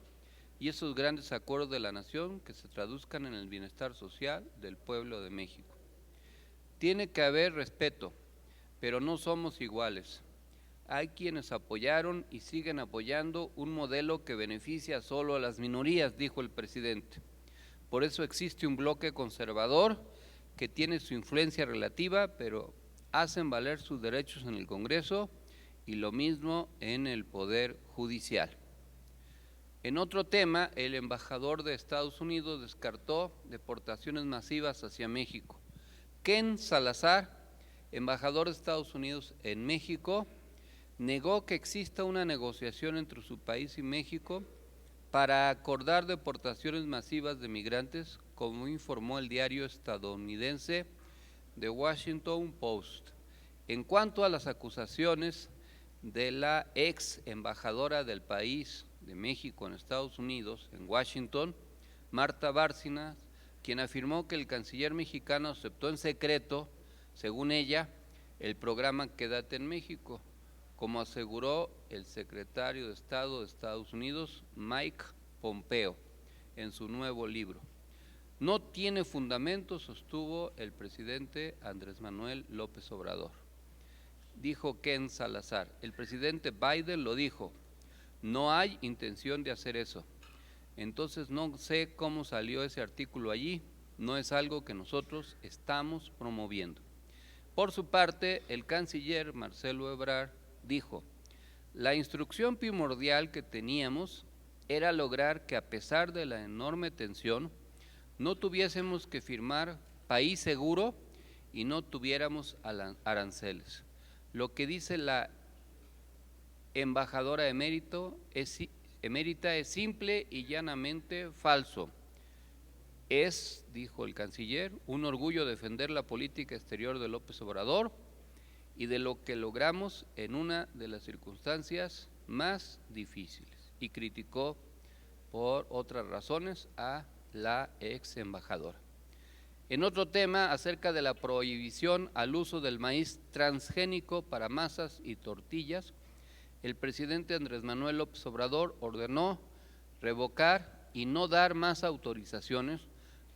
y esos grandes acuerdos de la nación que se traduzcan en el bienestar social del pueblo de México. Tiene que haber respeto, pero no somos iguales. Hay quienes apoyaron y siguen apoyando un modelo que beneficia solo a las minorías, dijo el presidente. Por eso existe un bloque conservador que tiene su influencia relativa, pero hacen valer sus derechos en el Congreso y lo mismo en el Poder Judicial. En otro tema, el embajador de Estados Unidos descartó deportaciones masivas hacia México. Ken Salazar, embajador de Estados Unidos en México, negó que exista una negociación entre su país y México para acordar deportaciones masivas de migrantes, como informó el diario estadounidense The Washington Post. En cuanto a las acusaciones de la ex embajadora del país de México en Estados Unidos, en Washington, Marta Bárcenas, quien afirmó que el canciller mexicano aceptó en secreto, según ella, el programa Quédate en México, como aseguró el secretario de Estado de Estados Unidos, Mike Pompeo, en su nuevo libro. No tiene fundamento, sostuvo el presidente Andrés Manuel López Obrador. Dijo Ken Salazar, el presidente Biden lo dijo, no hay intención de hacer eso. Entonces no sé cómo salió ese artículo allí, no es algo que nosotros estamos promoviendo. Por su parte, el canciller Marcelo Ebrard dijo, la instrucción primordial que teníamos era lograr que a pesar de la enorme tensión, no tuviésemos que firmar país seguro y no tuviéramos aranceles. Lo que dice la embajadora emérita es simple y llanamente falso. Es, dijo el canciller, un orgullo defender la política exterior de López Obrador y de lo que logramos en una de las circunstancias más difíciles. Y criticó por otras razones a la ex embajadora. En otro tema, acerca de la prohibición al uso del maíz transgénico para masas y tortillas, el presidente Andrés Manuel López Obrador ordenó revocar y no dar más autorizaciones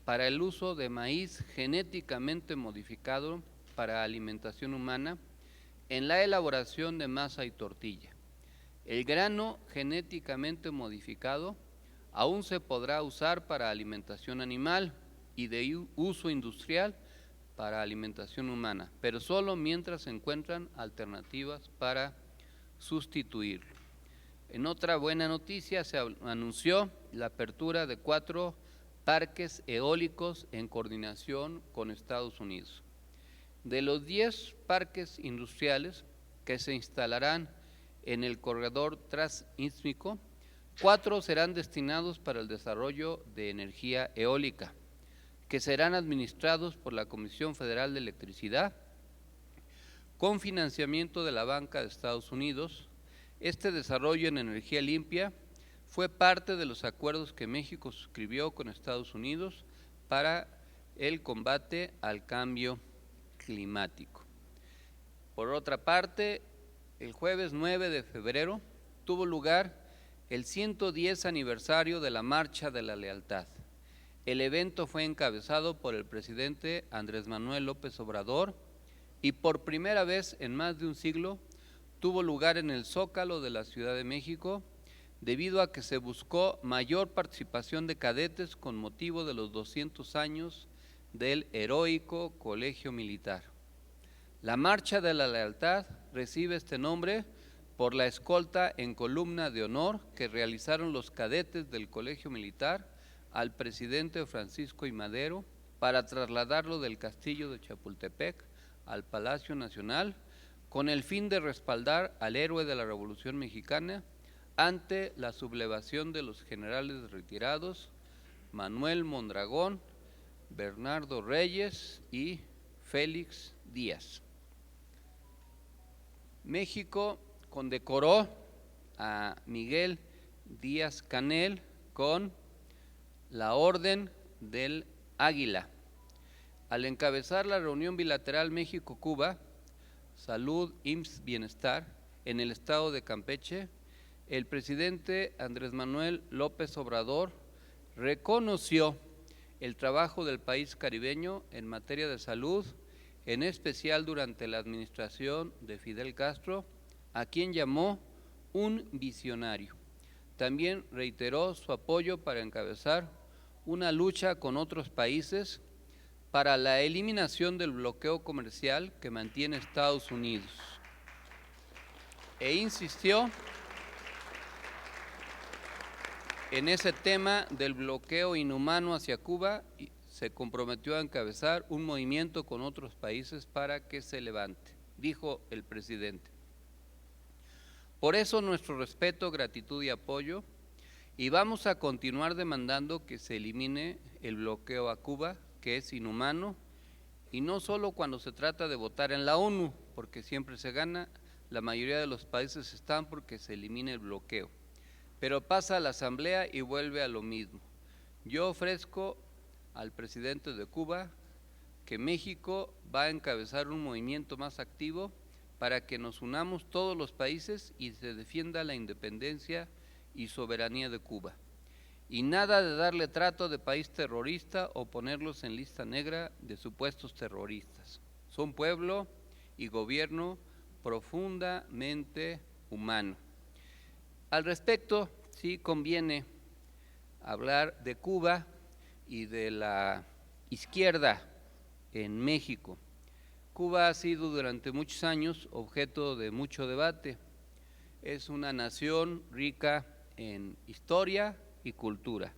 para el uso de maíz genéticamente modificado para alimentación humana en la elaboración de masa y tortilla. El grano genéticamente modificado aún se podrá usar para alimentación animal y de uso industrial para alimentación humana, pero solo mientras se encuentran alternativas para sustituirlo. En otra buena noticia, se anunció la apertura de 4 parques eólicos en coordinación con Estados Unidos. De los 10 parques industriales que se instalarán en el corredor transísmico, 4 serán destinados para el desarrollo de energía eólica, que serán administrados por la Comisión Federal de Electricidad, con financiamiento de la Banca de Estados Unidos. Este desarrollo en energía limpia fue parte de los acuerdos que México suscribió con Estados Unidos para el combate al cambio climático. Por otra parte, el jueves 9 de febrero tuvo lugar el 110 aniversario de la Marcha de la Lealtad. El evento fue encabezado por el presidente Andrés Manuel López Obrador y por primera vez en más de un siglo tuvo lugar en el Zócalo de la Ciudad de México, debido a que se buscó mayor participación de cadetes con motivo de los 200 años del heroico Colegio Militar. La Marcha de la Lealtad recibe este nombre por la escolta en columna de honor que realizaron los cadetes del Colegio Militar al presidente Francisco I. Madero para trasladarlo del castillo de Chapultepec al Palacio Nacional, con el fin de respaldar al héroe de la Revolución Mexicana ante la sublevación de los generales retirados Manuel Mondragón, Bernardo Reyes y Félix Díaz. México condecoró a Miguel Díaz-Canel con la Orden del Águila. Al encabezar la reunión bilateral México-Cuba, Salud, IMSS, Bienestar, en el estado de Campeche, el presidente Andrés Manuel López Obrador reconoció el trabajo del país caribeño en materia de salud, en especial durante la administración de Fidel Castro, a quien llamó un visionario. También reiteró su apoyo para encabezar una lucha con otros países para la eliminación del bloqueo comercial que mantiene Estados Unidos. E insistió en ese tema del bloqueo inhumano hacia Cuba y se comprometió a encabezar un movimiento con otros países para que se levante, dijo el presidente. Por eso nuestro respeto, gratitud y apoyo, Y vamos a continuar demandando que se elimine el bloqueo a Cuba, que es inhumano, y no solo cuando se trata de votar en la ONU, porque siempre se gana, la mayoría de los países están porque se elimine el bloqueo. Pero pasa a la Asamblea y vuelve a lo mismo. Yo ofrezco al presidente de Cuba que México va a encabezar un movimiento más activo para que nos unamos todos los países y se defienda la independencia y soberanía de Cuba. Y nada de darle trato de país terrorista o ponerlos en lista negra de supuestos terroristas. Son pueblo y gobierno profundamente humano. Al respecto, sí conviene hablar de Cuba y de la izquierda en México. Cuba ha sido durante muchos años objeto de mucho debate. Es una nación rica en historia y cultura,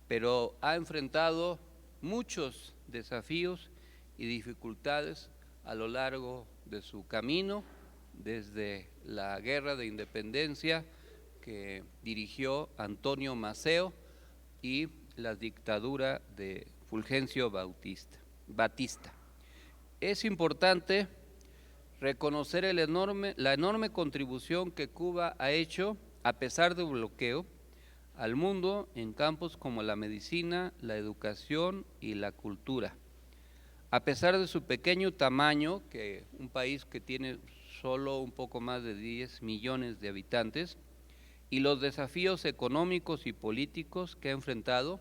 pero ha enfrentado muchos desafíos y dificultades a lo largo de su camino, desde la Guerra de Independencia que dirigió Antonio Maceo y la dictadura de Fulgencio Batista. Es importante reconocer la enorme contribución que Cuba ha hecho, a pesar del bloqueo, al mundo en campos como la medicina, la educación y la cultura. A pesar de su pequeño tamaño, que un país que tiene solo un poco más de 10 millones de habitantes, y los desafíos económicos y políticos que ha enfrentado,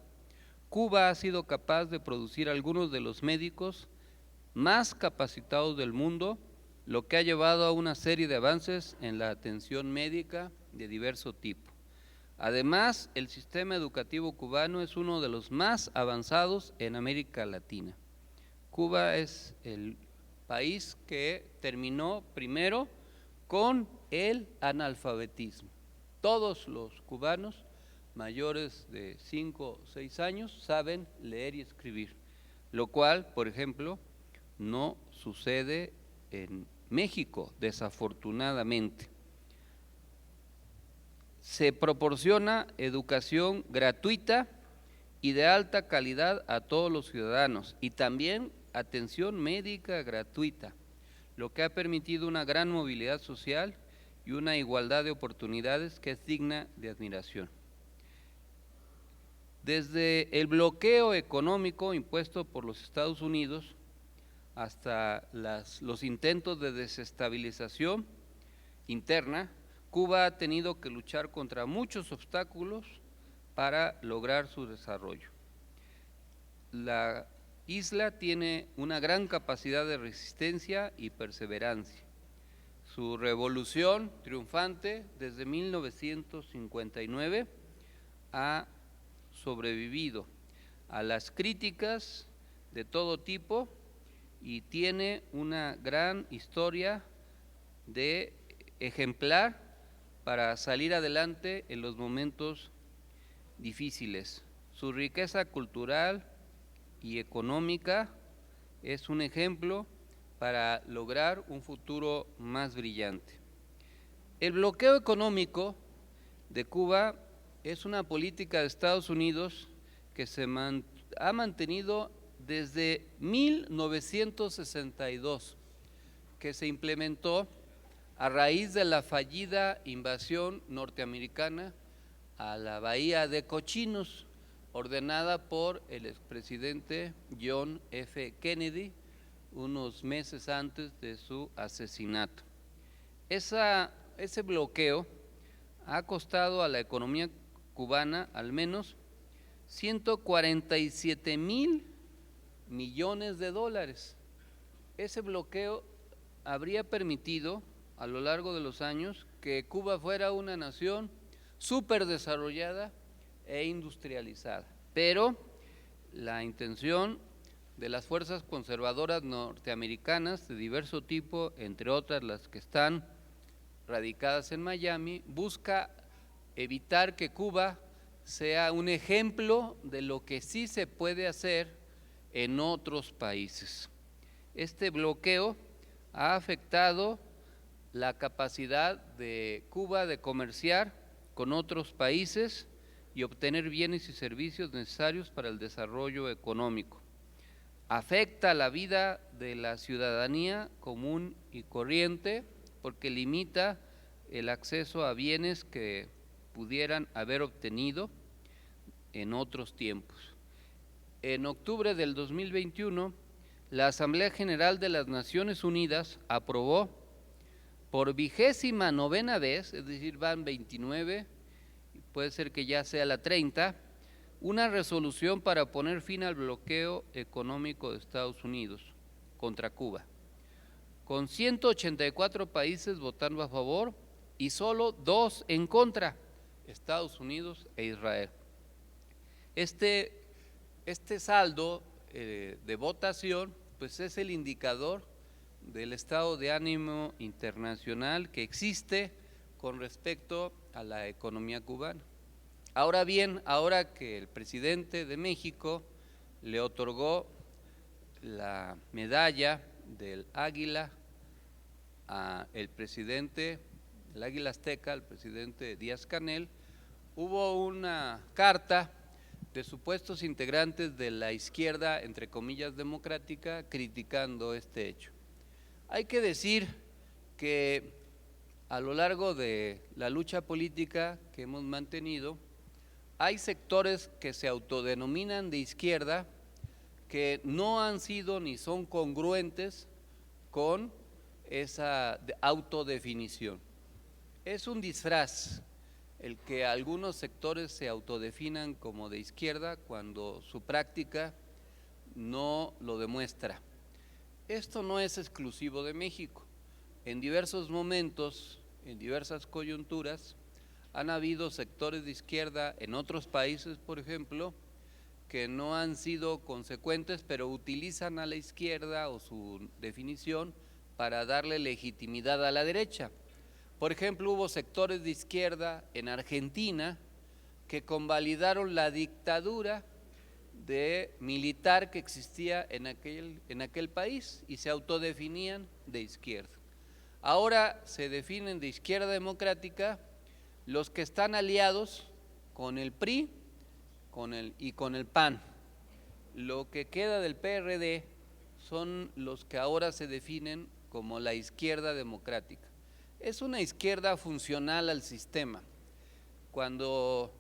Cuba ha sido capaz de producir algunos de los médicos más capacitados del mundo, lo que ha llevado a una serie de avances en la atención médica de diverso tipo. Además, el sistema educativo cubano es uno de los más avanzados en América Latina. Cuba es el país que terminó primero con el analfabetismo. Todos los cubanos mayores de 5 o 6 años saben leer y escribir, lo cual, por ejemplo, no sucede en México, desafortunadamente. Se proporciona educación gratuita y de alta calidad a todos los ciudadanos y también atención médica gratuita, lo que ha permitido una gran movilidad social y una igualdad de oportunidades que es digna de admiración. Desde el bloqueo económico impuesto por los Estados Unidos hasta los intentos de desestabilización interna, Cuba ha tenido que luchar contra muchos obstáculos para lograr su desarrollo. La isla tiene una gran capacidad de resistencia y perseverancia. Su revolución triunfante desde 1959 ha sobrevivido a las críticas de todo tipo y tiene una gran historia de ejemplar para salir adelante en los momentos difíciles. Su riqueza cultural y económica es un ejemplo para lograr un futuro más brillante. El bloqueo económico de Cuba es una política de Estados Unidos que se ha mantenido desde 1962, que se implementó a raíz de la fallida invasión norteamericana a la Bahía de Cochinos, ordenada por el expresidente John F. Kennedy unos meses antes de su asesinato. Ese bloqueo ha costado a la economía cubana al menos 147,000 millones de dólares. Ese bloqueo habría permitido a lo largo de los años que Cuba fuera una nación súper desarrollada e industrializada, pero la intención de las fuerzas conservadoras norteamericanas de diverso tipo, entre otras las que están radicadas en Miami, busca evitar que Cuba sea un ejemplo de lo que sí se puede hacer en otros países. Este bloqueo ha afectado la capacidad de Cuba de comerciar con otros países y obtener bienes y servicios necesarios para el desarrollo económico. Afecta la vida de la ciudadanía común y corriente porque limita el acceso a bienes que pudieran haber obtenido en otros tiempos. En octubre del 2021, la Asamblea General de las Naciones Unidas aprobó por 29ª vez, es decir, van 29, puede ser que ya sea la 30, una resolución para poner fin al bloqueo económico de Estados Unidos contra Cuba, con 184 países votando a favor y solo 2 en contra, Estados Unidos e Israel. Este saldo de votación pues es el indicador del estado de ánimo internacional que existe con respecto a la economía cubana. Ahora bien, ahora que el presidente de México le otorgó la medalla del Águila al presidente, el Águila Azteca, al presidente Díaz-Canel, hubo una carta de supuestos integrantes de la izquierda, entre comillas, democrática, criticando este hecho. Hay que decir que a lo largo de la lucha política que hemos mantenido, hay sectores que se autodenominan de izquierda que no han sido ni son congruentes con esa autodefinición. Es un disfraz el que algunos sectores se autodefinan como de izquierda cuando su práctica no lo demuestra. Esto no es exclusivo de México. En diversos momentos, en diversas coyunturas, han habido sectores de izquierda en otros países, por ejemplo, que no han sido consecuentes, pero utilizan a la izquierda o su definición para darle legitimidad a la derecha. Por ejemplo, hubo sectores de izquierda en Argentina que convalidaron la dictadura militar que existía en aquel país y se autodefinían de izquierda. Ahora se definen de izquierda democrática los que están aliados con el PRI y con el PAN. Lo que queda del PRD son los que ahora se definen como la izquierda democrática. Es una izquierda funcional al sistema. Cuando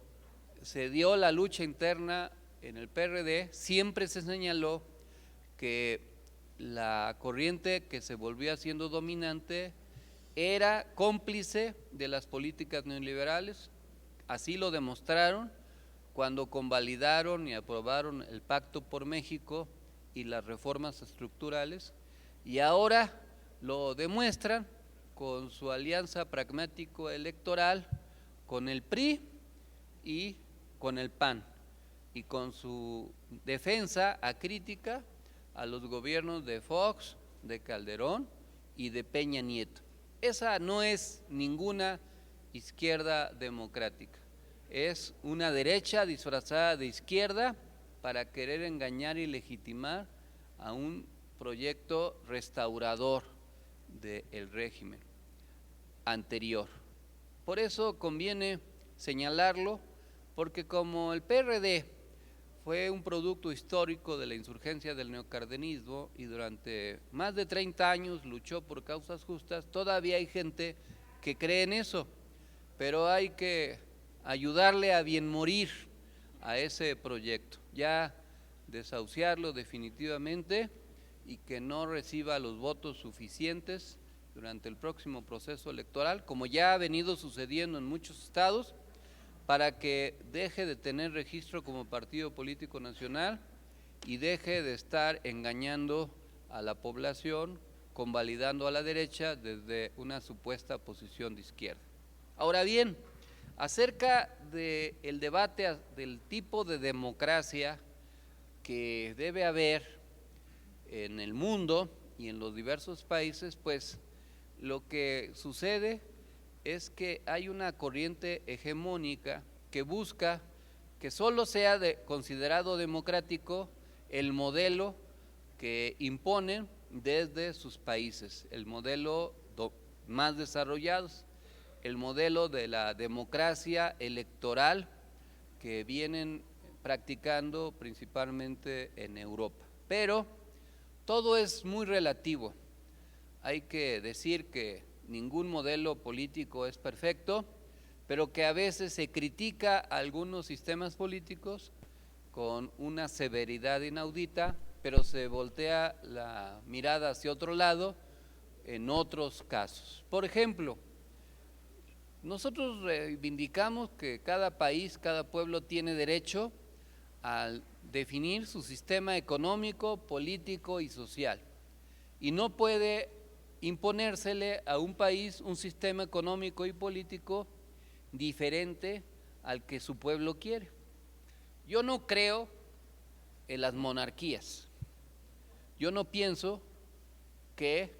se dio la lucha interna en el PRD, siempre se señaló que la corriente que se volvía haciendo dominante era cómplice de las políticas neoliberales. Así lo demostraron cuando convalidaron y aprobaron el Pacto por México y las reformas estructurales, y ahora lo demuestran con su alianza pragmático-electoral con el PRI y con el PAN, y con su defensa acrítica a los gobiernos de Fox, de Calderón y de Peña Nieto. Esa no es ninguna izquierda democrática, es una derecha disfrazada de izquierda para querer engañar y legitimar a un proyecto restaurador del régimen anterior. Por eso conviene señalarlo, porque como el PRD fue un producto histórico de la insurgencia del neocardenismo y durante más de 30 años luchó por causas justas, todavía hay gente que cree en eso, pero hay que ayudarle a bien morir a ese proyecto, ya desahuciarlo definitivamente y que no reciba los votos suficientes durante el próximo proceso electoral, como ya ha venido sucediendo en muchos estados, para que deje de tener registro como partido político nacional y deje de estar engañando a la población, convalidando a la derecha desde una supuesta posición de izquierda. Ahora bien, acerca del debate del tipo de democracia que debe haber en el mundo y en los diversos países, pues lo que sucede es que hay una corriente hegemónica que busca que solo sea considerado democrático el modelo que imponen desde sus países, el modelo más desarrollados, el modelo de la democracia electoral que vienen practicando principalmente en Europa. Pero todo es muy relativo. Hay que decir que ningún modelo político es perfecto, pero que a veces se critica a algunos sistemas políticos con una severidad inaudita, pero se voltea la mirada hacia otro lado en otros casos. Por ejemplo, nosotros reivindicamos que cada país, cada pueblo tiene derecho a definir su sistema económico, político y social, y no puede imponérsele a un país un sistema económico y político diferente al que su pueblo quiere. Yo no creo en las monarquías. Yo no pienso que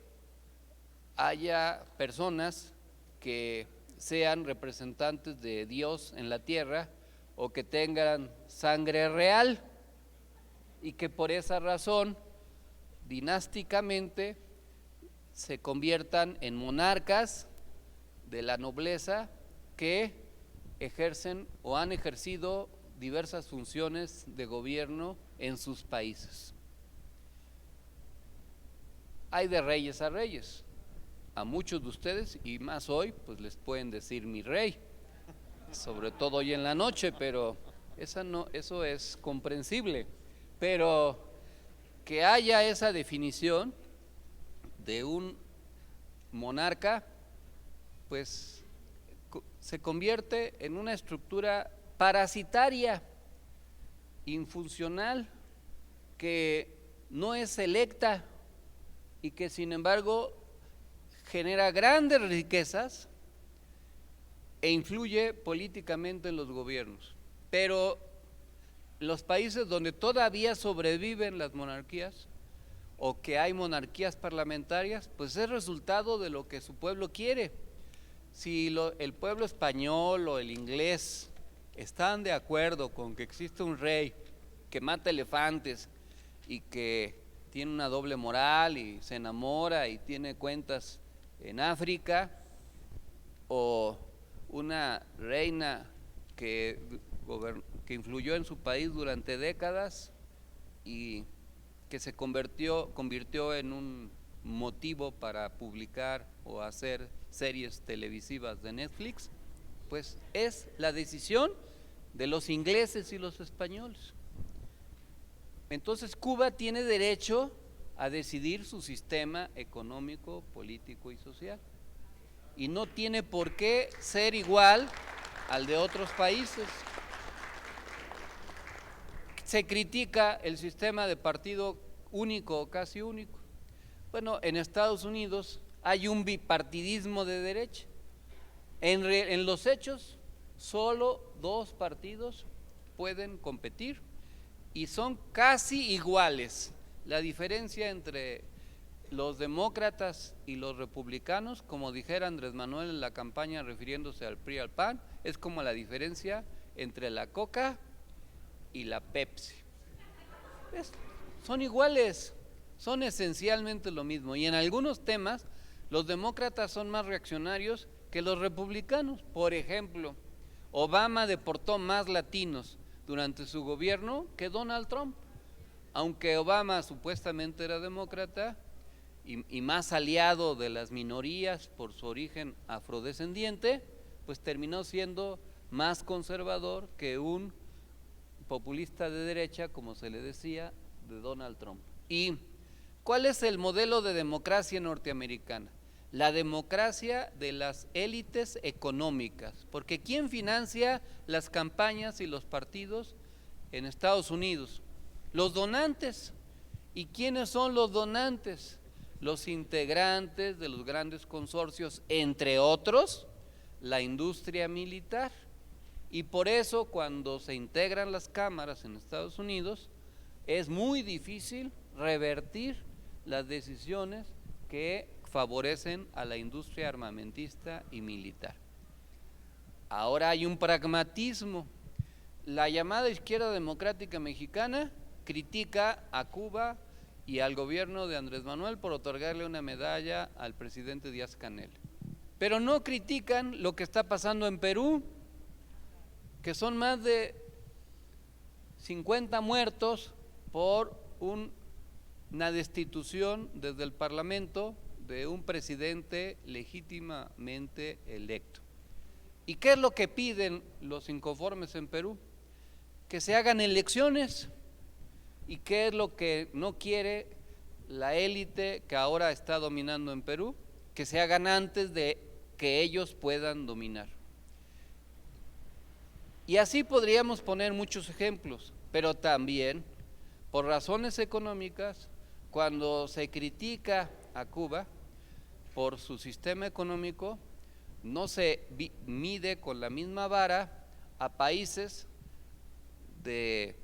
haya personas que sean representantes de Dios en la tierra o que tengan sangre real y que por esa razón dinásticamente se conviertan en monarcas de la nobleza que ejercen o han ejercido diversas funciones de gobierno en sus países. Hay de reyes a reyes. A muchos de ustedes, y más hoy, pues les pueden decir mi rey, sobre todo hoy en la noche, pero eso es comprensible. Pero que haya esa definición de un monarca, pues se convierte en una estructura parasitaria, infuncional, que no es electa y que sin embargo genera grandes riquezas e influye políticamente en los gobiernos. Pero los países donde todavía sobreviven las monarquías o que hay monarquías parlamentarias, pues es resultado de lo que su pueblo quiere. Si el pueblo español o el inglés están de acuerdo con que existe un rey que mata elefantes y que tiene una doble moral y se enamora y tiene cuentas en África, o una reina que influyó en su país durante décadas y que se convirtió en un motivo para publicar o hacer series televisivas de Netflix, pues es la decisión de los ingleses y los españoles. Entonces Cuba tiene derecho a decidir su sistema económico, político y social, y no tiene por qué ser igual al de otros países. Se critica el sistema de partido único o casi único. Bueno, en Estados Unidos hay un bipartidismo de derecha. En los hechos, solo 2 partidos pueden competir y son casi iguales. La diferencia entre los demócratas y los republicanos, como dijera Andrés Manuel en la campaña refiriéndose al PRI y al PAN, es como la diferencia entre la Coca y la Pepsi. Son iguales, son esencialmente lo mismo, y en algunos temas los demócratas son más reaccionarios que los republicanos. Por ejemplo, Obama deportó más latinos durante su gobierno que Donald Trump. Aunque Obama supuestamente era demócrata y más aliado de las minorías por su origen afrodescendiente, pues terminó siendo más conservador que un populista de derecha, como se le decía, de Donald Trump. ¿Y cuál es el modelo de democracia norteamericana? La democracia de las élites económicas, porque ¿quién financia las campañas y los partidos en Estados Unidos? Los donantes. ¿Y quiénes son los donantes? Los integrantes de los grandes consorcios, entre otros, la industria militar. Y por eso cuando se integran las cámaras en Estados Unidos, es muy difícil revertir las decisiones que favorecen a la industria armamentista y militar. Ahora hay un pragmatismo. La llamada izquierda democrática mexicana critica a Cuba y al gobierno de Andrés Manuel por otorgarle una medalla al presidente Díaz-Canel, pero no critican lo que está pasando en Perú, que son más de 50 muertos por una destitución desde el Parlamento de un presidente legítimamente electo. ¿Y qué es lo que piden los inconformes en Perú? Que se hagan elecciones. ¿Y qué es lo que no quiere la élite que ahora está dominando en Perú? Que se hagan antes de que ellos puedan dominar. Y así podríamos poner muchos ejemplos, pero también, por razones económicas, cuando se critica a Cuba por su sistema económico, no se mide con la misma vara a países de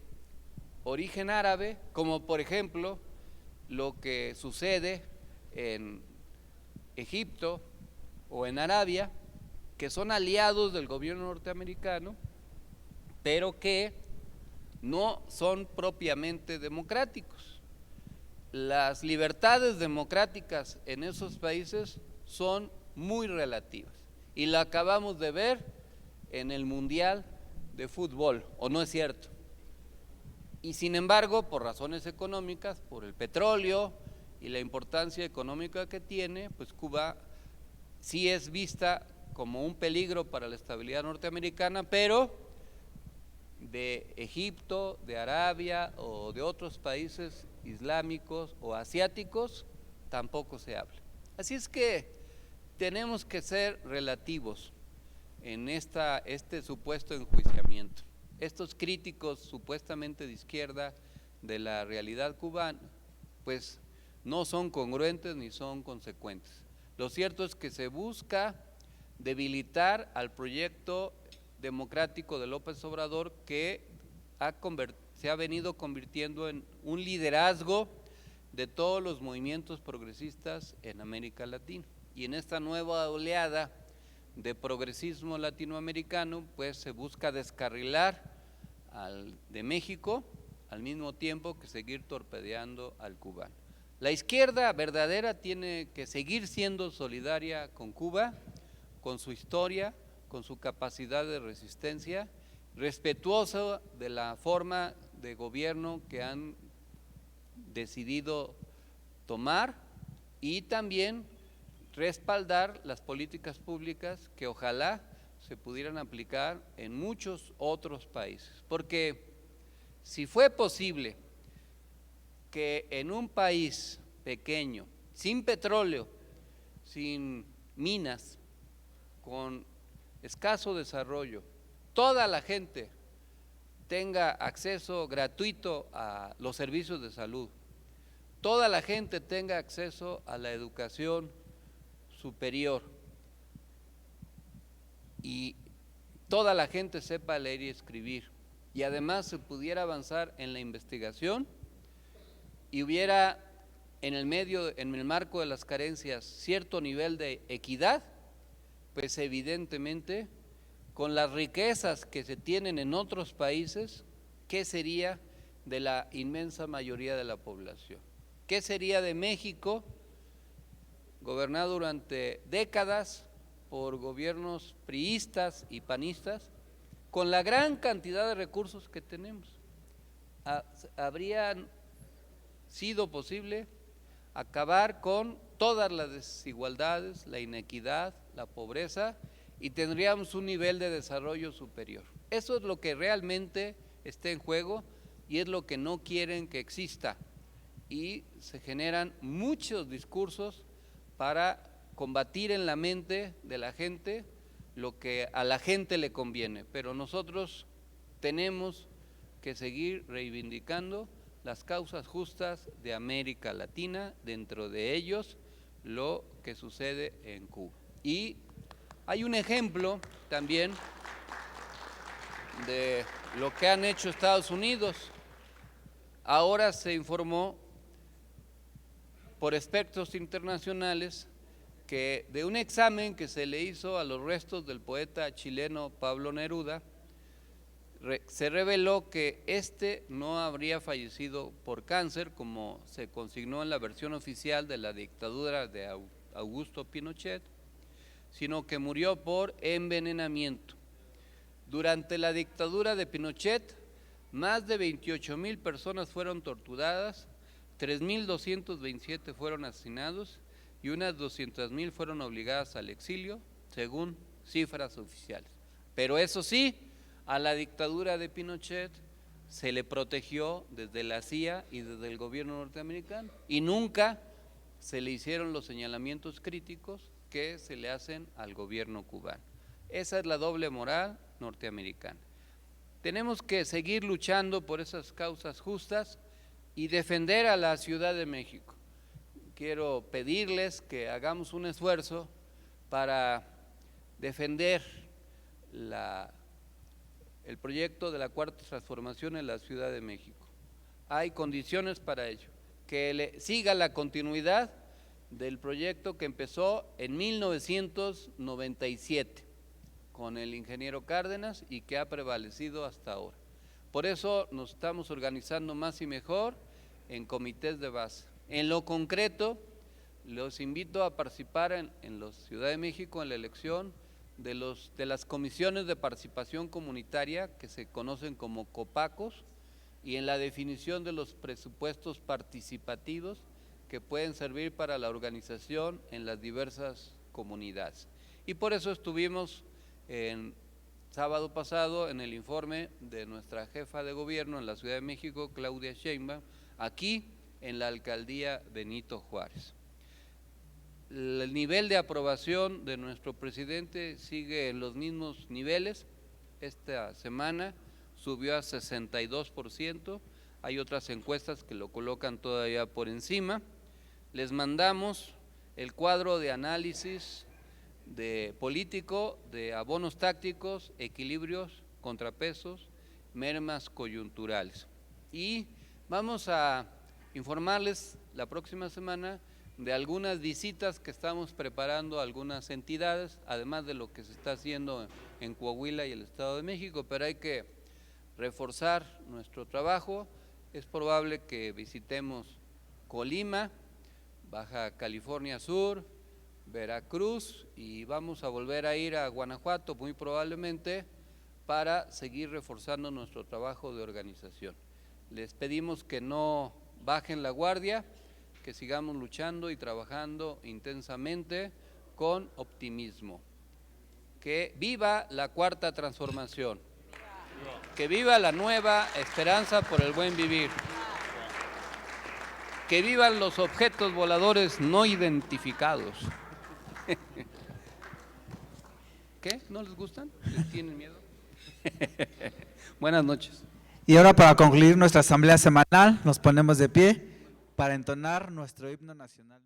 origen árabe, como por ejemplo lo que sucede en Egipto o en Arabia, que son aliados del gobierno norteamericano, pero que no son propiamente democráticos. Las libertades democráticas en esos países son muy relativas y la acabamos de ver en el Mundial de Fútbol, ¿o no es cierto? Y sin embargo, por razones económicas, por el petróleo y la importancia económica que tiene, pues Cuba sí es vista como un peligro para la estabilidad norteamericana, pero de Egipto, de Arabia o de otros países islámicos o asiáticos tampoco se habla. Así es que tenemos que ser relativos en este supuesto enjuiciamiento. Estos críticos supuestamente de izquierda de la realidad cubana, pues no son congruentes ni son consecuentes. Lo cierto es que se busca debilitar al proyecto democrático de López Obrador, que se ha venido convirtiendo en un liderazgo de todos los movimientos progresistas en América Latina. Y en esta nueva oleada de progresismo latinoamericano, pues se busca descarrilar de México, al mismo tiempo que seguir torpedeando al cubano. La izquierda verdadera tiene que seguir siendo solidaria con Cuba, con su historia, con su capacidad de resistencia, respetuosa de la forma de gobierno que han decidido tomar, y también respaldar las políticas públicas que ojalá se pudieran aplicar en muchos otros países. Porque si fue posible que en un país pequeño, sin petróleo, sin minas, con escaso desarrollo, toda la gente tenga acceso gratuito a los servicios de salud, toda la gente tenga acceso a la educación superior y toda la gente sepa leer y escribir, y además se pudiera avanzar en la investigación y hubiera en el marco de las carencias cierto nivel de equidad, pues evidentemente con las riquezas que se tienen en otros países, ¿qué sería de la inmensa mayoría de la población? ¿Qué sería de México, gobernado durante décadas por gobiernos priistas y panistas, con la gran cantidad de recursos que tenemos? ¿Habría sido posible acabar con todas las desigualdades, la inequidad, la pobreza, y tendríamos un nivel de desarrollo superior? Eso es lo que realmente está en juego y es lo que no quieren que exista, y se generan muchos discursos para combatir en la mente de la gente lo que a la gente le conviene, pero nosotros tenemos que seguir reivindicando las causas justas de América Latina, dentro de ellos lo que sucede en Cuba. Y hay un ejemplo también de lo que han hecho Estados Unidos. Ahora se informó por expertos internacionales que de un examen que se le hizo a los restos del poeta chileno Pablo Neruda, se reveló que no habría fallecido por cáncer, como se consignó en la versión oficial de la dictadura de Augusto Pinochet, sino que murió por envenenamiento. Durante la dictadura de Pinochet, Más de 28,000 personas fueron torturadas, 3,227 fueron asesinados y unas 200,000 fueron obligadas al exilio, según cifras oficiales. Pero eso sí, a la dictadura de Pinochet se le protegió desde la CIA y desde el gobierno norteamericano y nunca se le hicieron los señalamientos críticos que se le hacen al gobierno cubano. Esa es la doble moral norteamericana. Tenemos que seguir luchando por esas causas justas y defender a la Ciudad de México. Quiero pedirles que hagamos un esfuerzo para defender el proyecto de la Cuarta Transformación en la Ciudad de México. Hay condiciones para ello, que siga la continuidad del proyecto que empezó en 1997 con el ingeniero Cárdenas y que ha prevalecido hasta ahora. Por eso nos estamos organizando más y mejor en comités de base. En lo concreto, los invito a participar en la Ciudad de México en la elección de las comisiones de participación comunitaria que se conocen como COPACOS y en la definición de los presupuestos participativos que pueden servir para la organización en las diversas comunidades. Y por eso estuvimos en sábado pasado en el informe de nuestra jefa de gobierno en la Ciudad de México, Claudia Sheinbaum, aquí en la alcaldía Benito Juárez. El nivel de aprobación de nuestro presidente sigue en los mismos niveles. Esta semana subió a 62%, hay otras encuestas que lo colocan todavía por encima. Les mandamos el cuadro de análisis político de abonos tácticos, equilibrios, contrapesos, mermas coyunturales. Y vamos a informarles la próxima semana de algunas visitas que estamos preparando a algunas entidades, además de lo que se está haciendo en Coahuila y el Estado de México, pero hay que reforzar nuestro trabajo. Es probable que visitemos Colima, Baja California Sur, Veracruz y vamos a volver a ir a Guanajuato muy probablemente para seguir reforzando nuestro trabajo de organización. Les pedimos que no bajen la guardia, que sigamos luchando y trabajando intensamente con optimismo. Que viva la Cuarta Transformación, que viva la nueva esperanza por el buen vivir, que vivan los objetos voladores no identificados. ¿Qué? ¿No les gustan? ¿Les tienen miedo? Buenas noches. Y ahora, para concluir nuestra asamblea semanal, nos ponemos de pie para entonar nuestro himno nacional.